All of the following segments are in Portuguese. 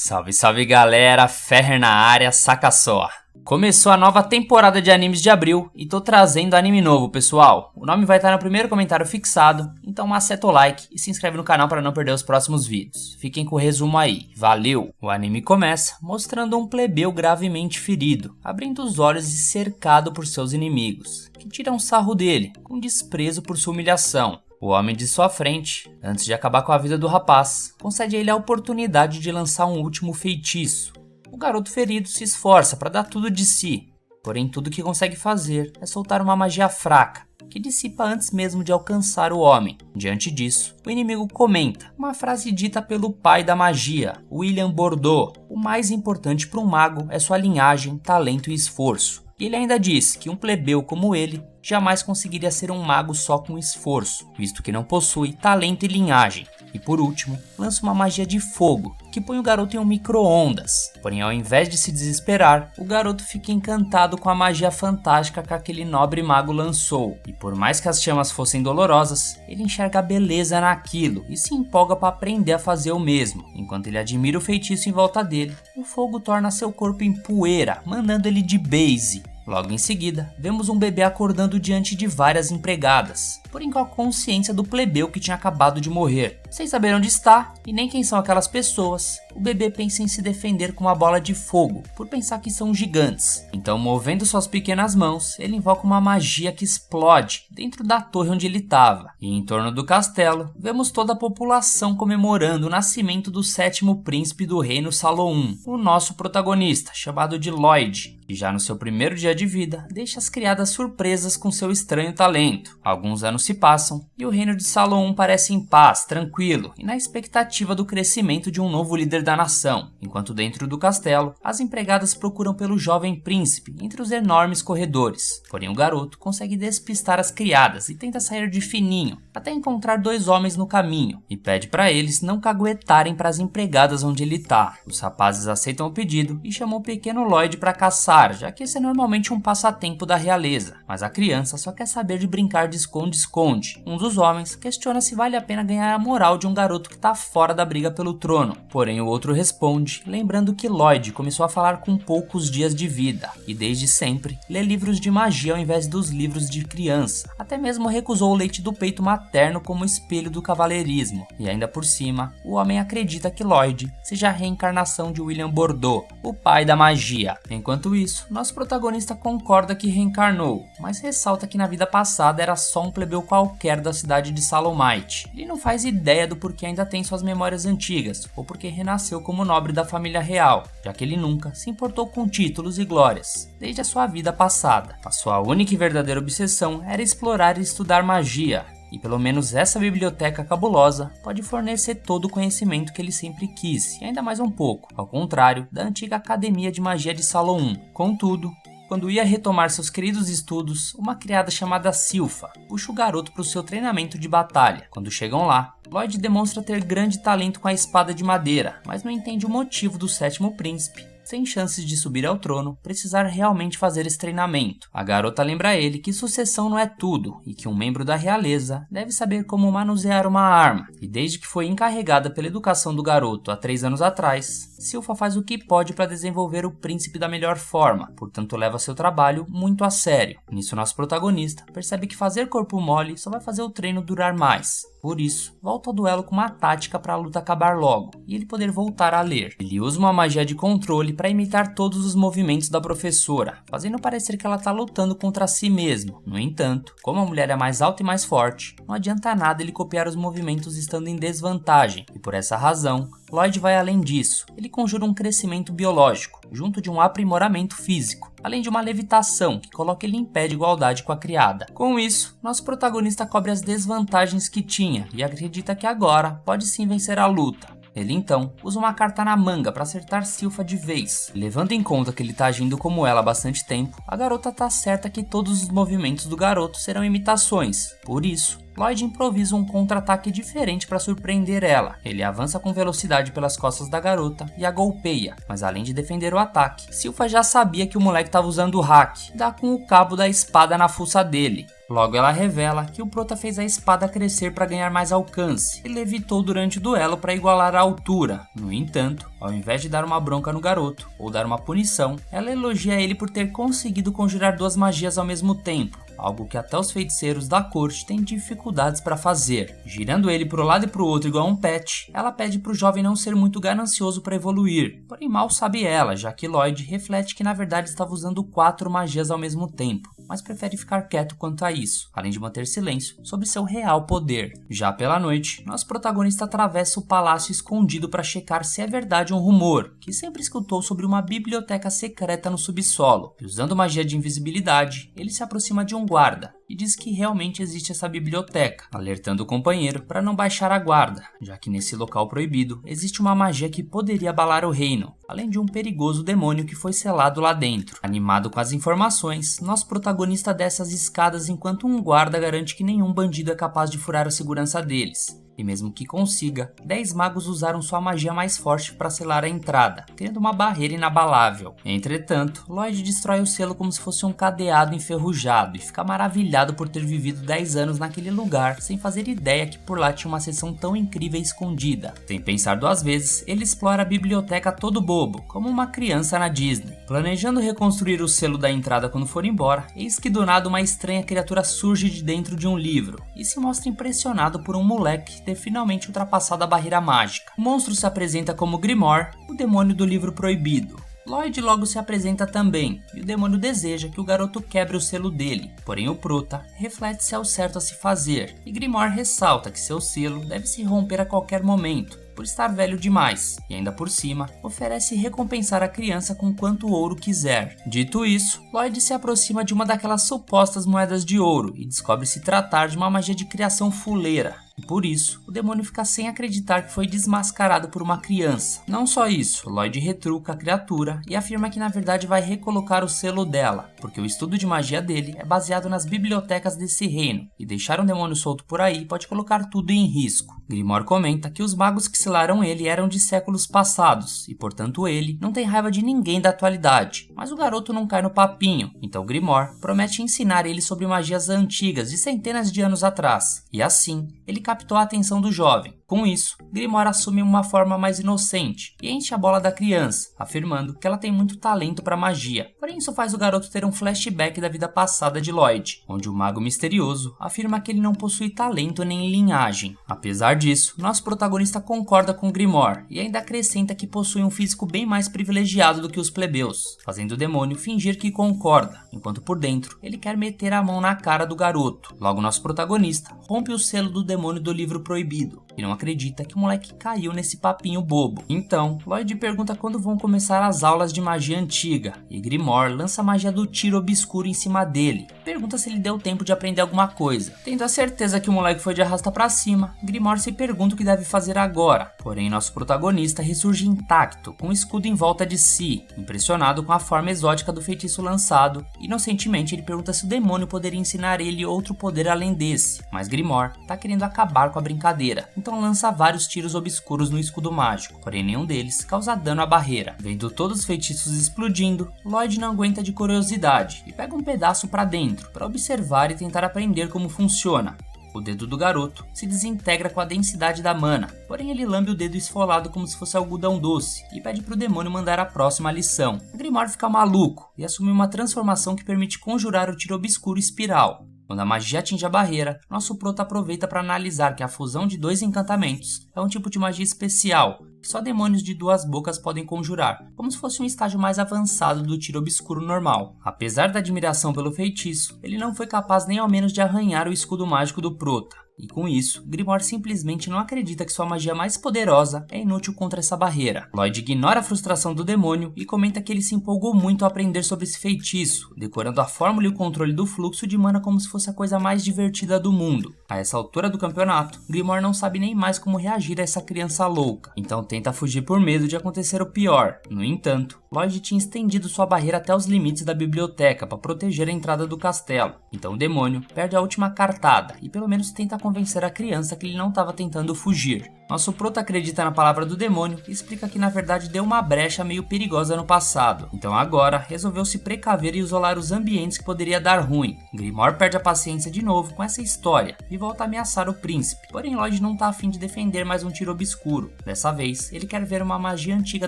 Salve, salve galera, Ferrer na área, saca só. Começou a nova temporada de animes de abril e tô trazendo anime novo, pessoal. O nome vai estar no primeiro comentário fixado, então maceta o like e se inscreve no canal para não perder os próximos vídeos. Fiquem com o resumo aí, valeu! O anime começa mostrando um plebeu gravemente ferido, abrindo os olhos e cercado por seus inimigos, que tiram sarro dele, com desprezo por sua humilhação. O homem de sua frente, antes de acabar com a vida do rapaz, concede a ele a oportunidade de lançar um último feitiço. O garoto ferido se esforça para dar tudo de si, porém tudo que consegue fazer é soltar uma magia fraca, que dissipa antes mesmo de alcançar o homem. Diante disso, o inimigo comenta uma frase dita pelo pai da magia, William Bordeaux: o mais importante para um mago é sua linhagem, talento e esforço. E ele ainda diz que um plebeu como ele jamais conseguiria ser um mago só com esforço, visto que não possui talento e linhagem. E por último, lança uma magia de fogo, que põe o garoto em um micro-ondas. Porém, ao invés de se desesperar, o garoto fica encantado com a magia fantástica que aquele nobre mago lançou. E por mais que as chamas fossem dolorosas, ele enxerga a beleza naquilo e se empolga para aprender a fazer o mesmo. Enquanto ele admira o feitiço em volta dele, o fogo torna seu corpo em poeira, mandando ele de base. Logo em seguida, vemos um bebê acordando diante de várias empregadas, porém com a consciência do plebeu que tinha acabado de morrer. Sem saber onde está e nem quem são aquelas pessoas, o bebê pensa em se defender com uma bola de fogo, por pensar que são gigantes. Então, movendo suas pequenas mãos, ele invoca uma magia que explode dentro da torre onde ele estava. E em torno do castelo, vemos toda a população comemorando o nascimento do sétimo príncipe do reino Saloum, o nosso protagonista, chamado de Lloyd. E já no seu primeiro dia de vida, deixa as criadas surpresas com seu estranho talento. Alguns anos se passam e o reino de Saloum parece em paz, tranquilo e na expectativa do crescimento de um novo líder da nação. Enquanto dentro do castelo, as empregadas procuram pelo jovem príncipe entre os enormes corredores. Porém, o garoto consegue despistar as criadas e tenta sair de fininho, até encontrar dois homens no caminho e pede para eles não caguetarem para as empregadas onde ele tá. Os rapazes aceitam o pedido e chamam o pequeno Lloyd para caçar, já que esse é normalmente um passatempo da realeza, mas a criança só quer saber de brincar de esconde-esconde. Um dos homens questiona se vale a pena ganhar a moral de um garoto que tá fora da briga pelo trono, porém o outro responde, lembrando que Lloyd começou a falar com poucos dias de vida, e desde sempre lê livros de magia ao invés dos livros de criança, até mesmo recusou o leite do peito materno como espelho do cavaleirismo, e ainda por cima, o homem acredita que Lloyd seja a reencarnação de William Bordeaux, o pai da magia. Enquanto isso, nosso protagonista concorda que reencarnou, mas ressalta que na vida passada era só um plebeu qualquer da cidade de Salomite. Ele não faz ideia do porquê ainda tem suas memórias antigas, ou porque renasceu como nobre da família real, já que ele nunca se importou com títulos e glórias, desde a sua vida passada. A sua única e verdadeira obsessão era explorar e estudar magia. E pelo menos essa biblioteca cabulosa pode fornecer todo o conhecimento que ele sempre quis, e ainda mais um pouco, ao contrário da antiga Academia de Magia de Saloum. Contudo, quando ia retomar seus queridos estudos, uma criada chamada Silfa puxa o garoto para o seu treinamento de batalha. Quando chegam lá, Lloyd demonstra ter grande talento com a espada de madeira, mas não entende o motivo do sétimo príncipe, sem chances de subir ao trono, precisar realmente fazer esse treinamento. A garota lembra a ele que sucessão não é tudo e que um membro da realeza deve saber como manusear uma arma. E desde que foi encarregada pela educação do garoto há 3 anos atrás, Silfa faz o que pode para desenvolver o príncipe da melhor forma, portanto leva seu trabalho muito a sério. Nisso, nosso protagonista percebe que fazer corpo mole só vai fazer o treino durar mais. Por isso, volta ao duelo com uma tática para a luta acabar logo e ele poder voltar a ler. Ele usa uma magia de controle para imitar todos os movimentos da professora, fazendo parecer que ela está lutando contra si mesmo. No entanto, como a mulher é mais alta e mais forte, não adianta nada ele copiar os movimentos estando em desvantagem, e por essa razão, Lloyd vai além disso. Ele conjura um crescimento biológico, junto de um aprimoramento físico, além de uma levitação que coloca ele em pé de igualdade com a criada. Com isso, nosso protagonista cobre as desvantagens que tinha e acredita que agora pode sim vencer a luta. Ele então usa uma carta na manga para acertar Silfa de vez. Levando em conta que ele tá agindo como ela há bastante tempo, a garota tá certa que todos os movimentos do garoto serão imitações. Por isso, Lloyd improvisa um contra-ataque diferente para surpreender ela. Ele avança com velocidade pelas costas da garota e a golpeia, mas além de defender o ataque, Silpha já sabia que o moleque estava usando o hack, dá com o cabo da espada na fuça dele. Logo ela revela que o prota fez a espada crescer para ganhar mais alcance e levitou durante o duelo para igualar a altura. No entanto, ao invés de dar uma bronca no garoto ou dar uma punição, ela elogia ele por ter conseguido conjurar duas magias ao mesmo tempo, algo que até os feiticeiros da corte têm dificuldades para fazer. Girando ele para um lado e para o outro igual um pet, ela pede para o jovem não ser muito ganancioso para evoluir, porém mal sabe ela, já que Lloyd reflete que na verdade estava usando 4 magias ao mesmo tempo, mas prefere ficar quieto quanto a isso, além de manter silêncio sobre seu real poder. Já pela noite, nosso protagonista atravessa o palácio escondido para checar se é verdade um rumor, que sempre escutou sobre uma biblioteca secreta no subsolo, e usando magia de invisibilidade, ele se aproxima de um guarda e diz que realmente existe essa biblioteca, alertando o companheiro para não baixar a guarda, já que nesse local proibido existe uma magia que poderia abalar o reino, além de um perigoso demônio que foi selado lá dentro. Animado com as informações, nosso protagonista desce as escadas enquanto um guarda garante que nenhum bandido é capaz de furar a segurança deles. E mesmo que consiga, 10 magos usaram sua magia mais forte para selar a entrada, criando uma barreira inabalável. Entretanto, Lloyd destrói o selo como se fosse um cadeado enferrujado e fica maravilhado por ter vivido 10 anos naquele lugar sem fazer ideia que por lá tinha uma seção tão incrível e escondida. Sem pensar 2 vezes, ele explora a biblioteca todo bobo, como uma criança na Disney. Planejando reconstruir o selo da entrada quando for embora, eis que do nada uma estranha criatura surge de dentro de um livro e se mostra impressionado por um moleque ter finalmente ultrapassado a barreira mágica. O monstro se apresenta como Grimoire, o demônio do livro proibido. Lloyd logo se apresenta também, e o demônio deseja que o garoto quebre o selo dele, porém o prota reflete se é o certo a se fazer, e Grimoire ressalta que seu selo deve se romper a qualquer momento, por estar velho demais, e ainda por cima, oferece recompensar a criança com quanto ouro quiser. Dito isso, Lloyd se aproxima de uma daquelas supostas moedas de ouro e descobre se tratar de uma magia de criação fuleira. E por isso, o demônio fica sem acreditar que foi desmascarado por uma criança. Não só isso, Lloyd retruca a criatura e afirma que na verdade vai recolocar o selo dela, porque o estudo de magia dele é baseado nas bibliotecas desse reino, e deixar um demônio solto por aí pode colocar tudo em risco. Grimoire comenta que os magos que selaram ele eram de séculos passados, e portanto ele não tem raiva de ninguém da atualidade, mas o garoto não cai no papinho, então Grimoire promete ensinar ele sobre magias antigas de centenas de anos atrás, e assim, ele captou a atenção do jovem. Com isso, Grimoire assume uma forma mais inocente e enche a bola da criança, afirmando que ela tem muito talento para magia. Porém, isso faz o garoto ter um flashback da vida passada de Lloyd, onde o mago misterioso afirma que ele não possui talento nem linhagem. Apesar disso, nosso protagonista concorda com Grimoire e ainda acrescenta que possui um físico bem mais privilegiado do que os plebeus, fazendo o demônio fingir que concorda, enquanto por dentro ele quer meter a mão na cara do garoto. Logo, nosso protagonista rompe o selo do demônio do livro proibido e não acredita que o moleque caiu nesse papinho bobo. Então, Lloyd pergunta quando vão começar as aulas de magia antiga, e Grimoire lança a magia do tiro obscuro em cima dele. Pergunta se ele deu tempo de aprender alguma coisa. Tendo a certeza que o moleque foi de arrasta pra cima, Grimoire se pergunta o que deve fazer agora. Porém, nosso protagonista ressurge intacto, com o escudo em volta de si. Impressionado com a forma exótica do feitiço lançado, inocentemente ele pergunta se o demônio poderia ensinar ele outro poder além desse. Mas Grimoire tá querendo acabar com a brincadeira, então lança vários tiros obscuros no escudo mágico, porém nenhum deles causa dano à barreira. Vendo todos os feitiços explodindo, Lloyd não aguenta de curiosidade e pega um pedaço para dentro para observar e tentar aprender como funciona. O dedo do garoto se desintegra com a densidade da mana, porém ele lambe o dedo esfolado como se fosse algodão doce e pede pro demônio mandar a próxima lição. Grimoire fica maluco e assume uma transformação que permite conjurar o tiro obscuro espiral. Quando a magia atinge a barreira, nosso prota aproveita para analisar que a fusão de 2 encantamentos é um tipo de magia especial, que só demônios de 2 bocas podem conjurar, como se fosse um estágio mais avançado do tiro obscuro normal. Apesar da admiração pelo feitiço, ele não foi capaz nem ao menos de arranhar o escudo mágico do prota. E com isso, Grimoire simplesmente não acredita que sua magia mais poderosa é inútil contra essa barreira. Lloyd ignora a frustração do demônio e comenta que ele se empolgou muito ao aprender sobre esse feitiço, decorando a fórmula e o controle do fluxo de mana como se fosse a coisa mais divertida do mundo. A essa altura do campeonato, Grimoire não sabe nem mais como reagir a essa criança louca, então tenta fugir por medo de acontecer o pior. No entanto, Lloyd tinha estendido sua barreira até os limites da biblioteca para proteger a entrada do castelo. Então o demônio perde a última cartada e pelo menos tenta convencer a criança que ele não estava tentando fugir. Nosso prota acredita na palavra do demônio e explica que na verdade deu uma brecha meio perigosa no passado. Então agora resolveu se precaver e isolar os ambientes que poderia dar ruim. Grimoire perde a paciência de novo com essa história e volta a ameaçar o príncipe. Porém Lloyd não tá afim de defender mais um tiro obscuro. Dessa vez ele quer ver uma magia antiga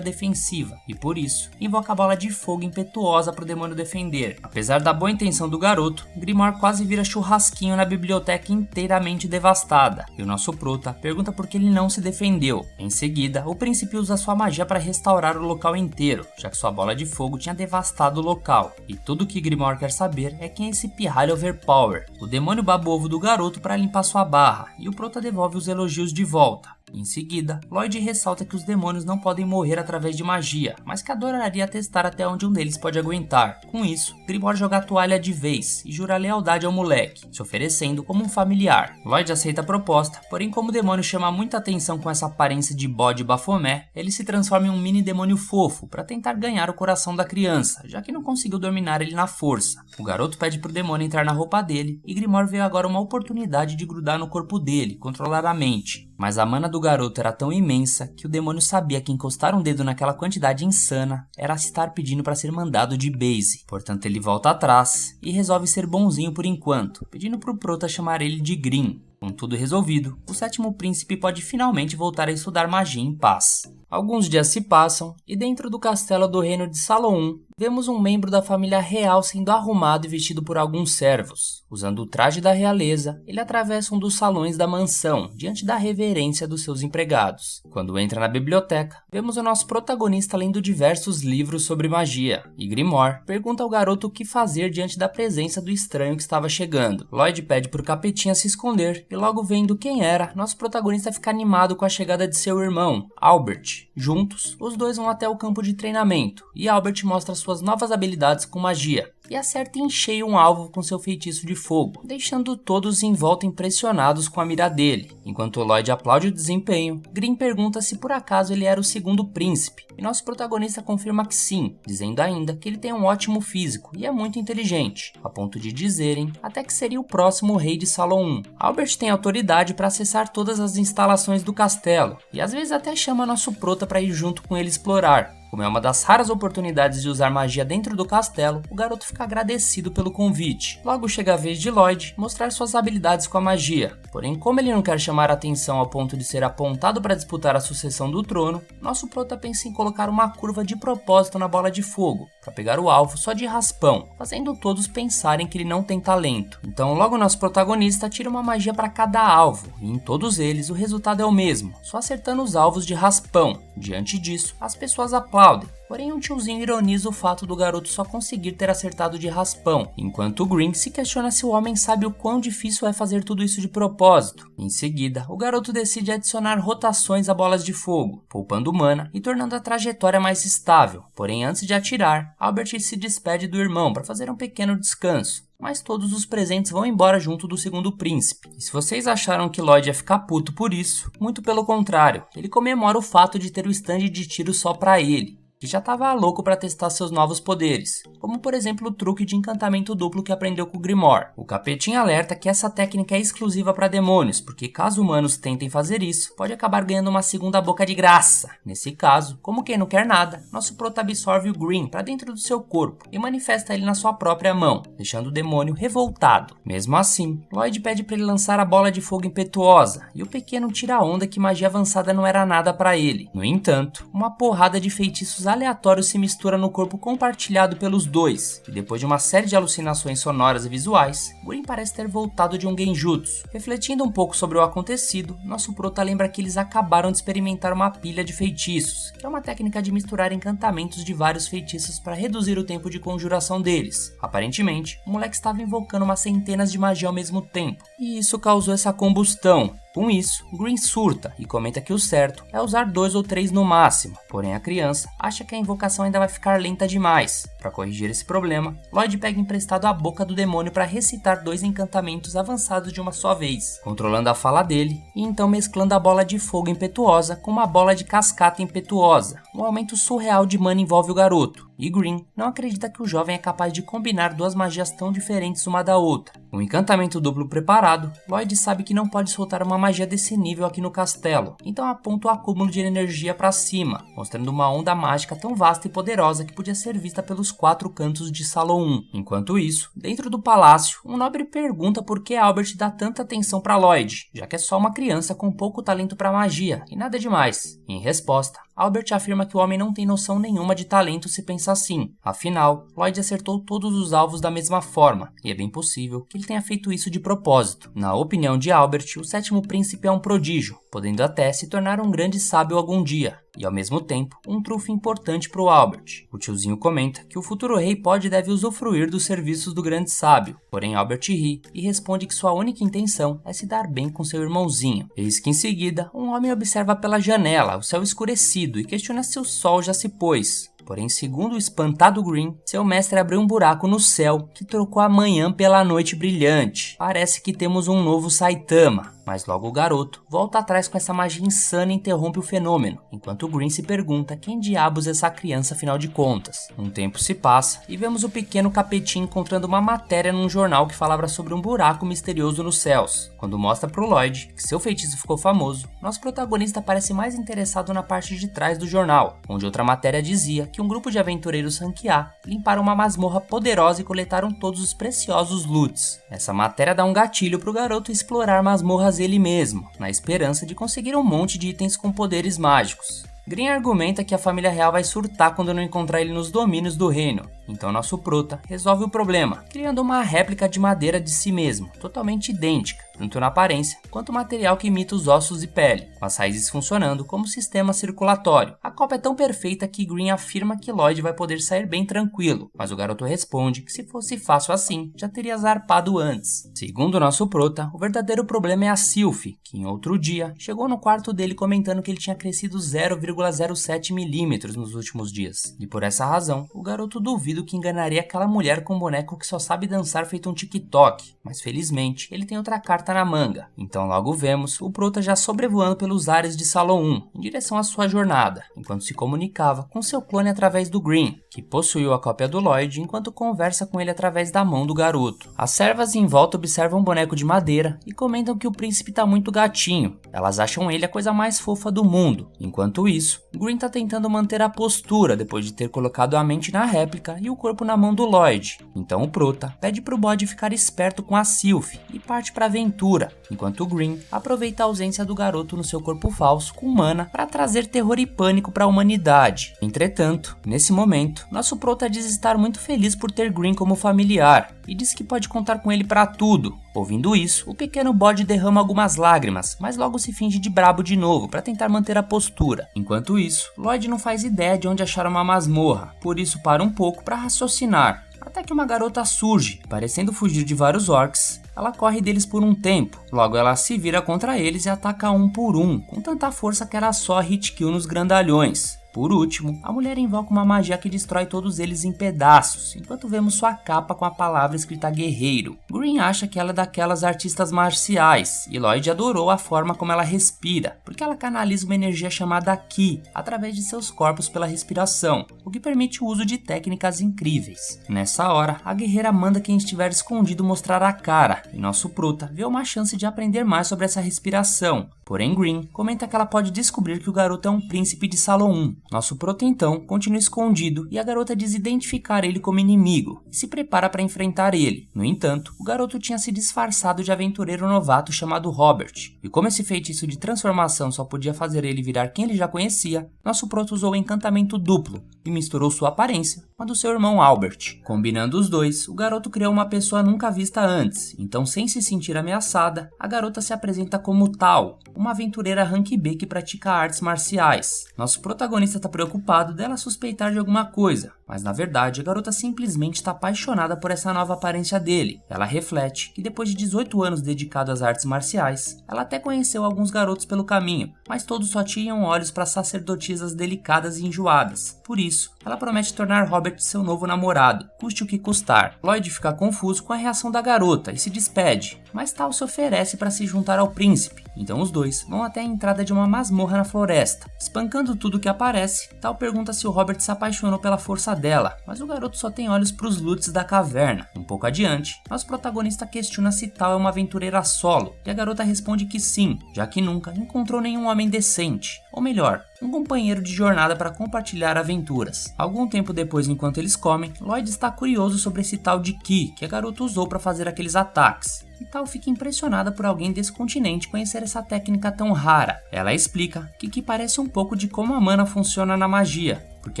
defensiva e por isso invoca a bola de fogo impetuosa para o demônio defender. Apesar da boa intenção do garoto, Grimoire quase vira churrasquinho na biblioteca inteiramente devastada. E o nosso prota pergunta por que ele não se defendeu. Em seguida, o príncipe usa sua magia para restaurar o local inteiro, já que sua bola de fogo tinha devastado o local. E tudo que Grimoire quer saber é quem é esse pirralho overpower. O demônio baba o ovo do garoto para limpar sua barra, e o prota devolve os elogios de volta. Em seguida, Lloyd ressalta que os demônios não podem morrer através de magia, mas que adoraria testar até onde um deles pode aguentar. Com isso, Grimoire joga a toalha de vez e jura lealdade ao moleque, se oferecendo como um familiar. Lloyd aceita a proposta, porém como o demônio chama muita atenção com essa aparência de bode Baphomet, ele se transforma em um mini demônio fofo para tentar ganhar o coração da criança, já que não conseguiu dominar ele na força. O garoto pede pro demônio entrar na roupa dele e Grimoire vê agora uma oportunidade de grudar no corpo dele, controlar a mente. Mas a mana do garoto era tão imensa que o demônio sabia que encostar um dedo naquela quantidade insana era estar pedindo para ser mandado de base. Portanto ele volta atrás e resolve ser bonzinho por enquanto, pedindo pro prota chamar ele de Green. Com tudo resolvido, o sétimo príncipe pode finalmente voltar a estudar magia em paz. Alguns dias se passam e dentro do castelo do reino de Saloum, vemos um membro da família real sendo arrumado e vestido por alguns servos. Usando o traje da realeza, ele atravessa um dos salões da mansão, diante da reverência dos seus empregados. Quando entra na biblioteca, vemos o nosso protagonista lendo diversos livros sobre magia, e Grimoire pergunta ao garoto o que fazer diante da presença do estranho que estava chegando. Lloyd pede pro capetinha se esconder, e logo vendo quem era, nosso protagonista fica animado com a chegada de seu irmão, Albert. Juntos, os dois vão até o campo de treinamento, e Albert mostra suas novas habilidades com magia, e acerta em cheio um alvo com seu feitiço de fogo, deixando todos em volta impressionados com a mira dele. Enquanto Lloyd aplaude o desempenho, Green pergunta se por acaso ele era o segundo príncipe, e nosso protagonista confirma que sim, dizendo ainda que ele tem um ótimo físico e é muito inteligente, a ponto de dizerem até que seria o próximo rei de Saloum. Albert tem autoridade para acessar todas as instalações do castelo, e às vezes até chama nosso prota para ir junto com ele explorar. Como é uma das raras oportunidades de usar magia dentro do castelo, o garoto fica agradecido pelo convite. Logo chega a vez de Lloyd mostrar suas habilidades com a magia. Porém, como ele não quer chamar a atenção ao ponto de ser apontado para disputar a sucessão do trono, nosso prota pensa em colocar uma curva de propósito na bola de fogo, para pegar o alvo só de raspão, fazendo todos pensarem que ele não tem talento. Então logo nosso protagonista tira uma magia para cada alvo, e em todos eles o resultado é o mesmo, só acertando os alvos de raspão. Diante disso, as pessoas aplaudem, porém um tiozinho ironiza o fato do garoto só conseguir ter acertado de raspão, enquanto o Green se questiona se o homem sabe o quão difícil é fazer tudo isso de propósito. Em seguida, o garoto decide adicionar rotações a bolas de fogo, poupando mana e tornando a trajetória mais estável. Porém, antes de atirar, Albert se despede do irmão para fazer um pequeno descanso. Mas todos os presentes vão embora junto do segundo príncipe. E se vocês acharam que Lloyd ia ficar puto por isso, muito pelo contrário, ele comemora o fato de ter o stand de tiro só pra ele, que já estava louco para testar seus novos poderes, como por exemplo o truque de encantamento duplo que aprendeu com o Grimoire. O capetinha alerta que essa técnica é exclusiva para demônios, porque caso humanos tentem fazer isso, pode acabar ganhando uma segunda boca de graça. Nesse caso, como quem não quer nada, nosso prota absorve o Green para dentro do seu corpo e manifesta ele na sua própria mão, deixando o demônio revoltado. Mesmo assim, Lloyd pede para ele lançar a bola de fogo impetuosa, e o pequeno tira a onda que magia avançada não era nada para ele. No entanto, uma porrada de feitiços aleatório se mistura no corpo compartilhado pelos dois, e depois de uma série de alucinações sonoras e visuais, Green parece ter voltado de um genjutsu. Refletindo um pouco sobre o acontecido, nosso prota lembra que eles acabaram de experimentar uma pilha de feitiços, que é uma técnica de misturar encantamentos de vários feitiços para reduzir o tempo de conjuração deles. Aparentemente, o moleque estava invocando umas centenas de magia ao mesmo tempo, e isso causou essa combustão. Com isso, Green surta e comenta que o certo é usar 2 ou 3 no máximo, porém a criança acha que a invocação ainda vai ficar lenta demais. Para corrigir esse problema, Lloyd pega emprestado a boca do demônio para recitar 2 encantamentos avançados de uma só vez, controlando a fala dele e então mesclando a bola de fogo impetuosa com uma bola de cascata impetuosa. Um aumento surreal de mana envolve o garoto, e Green não acredita que o jovem é capaz de combinar 2 magias tão diferentes uma da outra. Com o encantamento duplo preparado, Lloyd sabe que não pode soltar uma magia desse nível aqui no castelo, então aponta o acúmulo de energia para cima, mostrando uma onda mágica tão vasta e poderosa que podia ser vista pelos 4 cantos de Salão 1. Enquanto isso, dentro do palácio, um nobre pergunta por que Albert dá tanta atenção para Lloyd, já que é só uma criança com pouco talento para magia e nada demais. Em resposta, Albert afirma que o homem não tem noção nenhuma de talento se pensa assim. Afinal, Lloyd acertou todos os alvos da mesma forma, e é bem possível que ele tenha feito isso de propósito. Na opinião de Albert, o 7º príncipe é um prodígio, podendo até se tornar um grande sábio algum dia, e ao mesmo tempo, um trunfo importante para o Albert. O tiozinho comenta que o futuro rei pode e deve usufruir dos serviços do grande sábio, porém Albert ri e responde que sua única intenção é se dar bem com seu irmãozinho. Eis que em seguida, um homem observa pela janela o céu escurecido e questiona se o sol já se pôs. Porém, segundo o espantado Green, seu mestre abriu um buraco no céu que trocou a manhã pela noite brilhante. Parece que temos um novo Saitama. Mas logo o garoto volta atrás com essa magia insana e interrompe o fenômeno, enquanto Green se pergunta quem diabos é essa criança afinal de contas. Um tempo se passa e vemos o pequeno capetinho encontrando uma matéria num jornal que falava sobre um buraco misterioso nos céus. Quando mostra pro Lloyd que seu feitiço ficou famoso, nosso protagonista parece mais interessado na parte de trás do jornal, onde outra matéria dizia que um grupo de aventureiros ranquear limparam uma masmorra poderosa e coletaram todos os preciosos loots. Essa matéria dá um gatilho pro garoto explorar masmorras ele mesmo, na esperança de conseguir um monte de itens com poderes mágicos. Green argumenta que a família real vai surtar quando não encontrar ele nos domínios do reino, então nosso prota resolve o problema, criando uma réplica de madeira de si mesmo, totalmente idêntica, tanto na aparência quanto o material que imita os ossos e pele, com as raízes funcionando como sistema circulatório. A cópia é tão perfeita que Green afirma que Lloyd vai poder sair bem tranquilo, mas o garoto responde que se fosse fácil assim, já teria zarpado antes. Segundo nosso prota, o verdadeiro problema é a Sylph, que em outro dia chegou no quarto dele comentando que ele tinha crescido 0,07 milímetros nos últimos dias, e por essa razão, o garoto duvida que enganaria aquela mulher com um boneco que só sabe dançar feito um TikTok, mas felizmente ele tem outra carta na manga. Então logo vemos o prota já sobrevoando pelos ares de Salão 1, em direção à sua jornada, enquanto se comunicava com seu clone através do Green, que possuiu a cópia do Lloyd enquanto conversa com ele através da mão do garoto. As servas em volta observam um boneco de madeira e comentam que o príncipe tá muito gatinho. Elas acham ele a coisa mais fofa do mundo. Enquanto isso, Green tá tentando manter a postura depois de ter colocado a mente na réplica e o corpo na mão do Lloyd. Então o prota pede pro bode ficar esperto com a Sylph e parte pra aventura, enquanto o Green aproveita a ausência do garoto no seu corpo falso com mana para trazer terror e pânico para a humanidade. Entretanto, nesse momento, nosso prota diz estar muito feliz por ter Green como familiar e diz que pode contar com ele para tudo. Ouvindo isso, o pequeno bode derrama algumas lágrimas, mas logo se finge de brabo de novo para tentar manter a postura. Enquanto isso, Lloyd não faz ideia de onde achar uma masmorra, por isso para um pouco para raciocinar, até que uma garota surge, parecendo fugir de vários orcs. Ela corre deles por um tempo, logo ela se vira contra eles e ataca um por um, com tanta força que era só hit kill nos grandalhões. Por último, a mulher invoca uma magia que destrói todos eles em pedaços, enquanto vemos sua capa com a palavra escrita guerreiro. Green acha que ela é daquelas artistas marciais, e Lloyd adorou a forma como ela respira, porque ela canaliza uma energia chamada Ki, através de seus corpos pela respiração, o que permite o uso de técnicas incríveis. Nessa hora, a guerreira manda quem estiver escondido mostrar a cara, e nosso prota vê uma chance de aprender mais sobre essa respiração. Porém, Green comenta que ela pode descobrir que o garoto é um príncipe de Salão 1. Nosso prota então continua escondido e a garota diz identificar ele como inimigo e se prepara para enfrentar ele. No entanto, o garoto tinha se disfarçado de aventureiro novato chamado Robert, e como esse feitiço de transformação só podia fazer ele virar quem ele já conhecia, nosso prota usou o encantamento duplo e misturou sua aparência com a do seu irmão Albert. Combinando os dois, o garoto criou uma pessoa nunca vista antes, então sem se sentir ameaçada, a garota se apresenta como Tal, uma aventureira rank B que pratica artes marciais. Nosso protagonista está preocupado dela suspeitar de alguma coisa, mas na verdade a garota simplesmente está apaixonada por essa nova aparência dele. Ela reflete que depois de 18 anos dedicado às artes marciais, ela até conheceu alguns garotos pelo caminho, mas todos só tinham olhos para sacerdotisas delicadas e enjoadas. Por isso, ela promete tornar Robert seu novo namorado, custe o que custar. Lloyd fica confuso com a reação da garota e se despede, mas Tal se oferece para se juntar ao príncipe. Então os dois vão até a entrada de uma masmorra na floresta. Espancando tudo que aparece, Tal pergunta se o Robert se apaixonou pela força dela, mas o garoto só tem olhos para os loots da caverna. Um pouco adiante, nosso protagonista questiona se Tal é uma aventureira solo, e a garota responde que sim, já que nunca encontrou nenhum homem decente, ou melhor, um companheiro de jornada para compartilhar aventuras. Algum tempo depois, enquanto eles comem, Lloyd está curioso sobre esse tal de Ki que a garota usou para fazer aqueles ataques. E Tal fica impressionada por alguém desse continente conhecer essa técnica tão rara. Ela explica que parece um pouco de como a mana funciona na magia, porque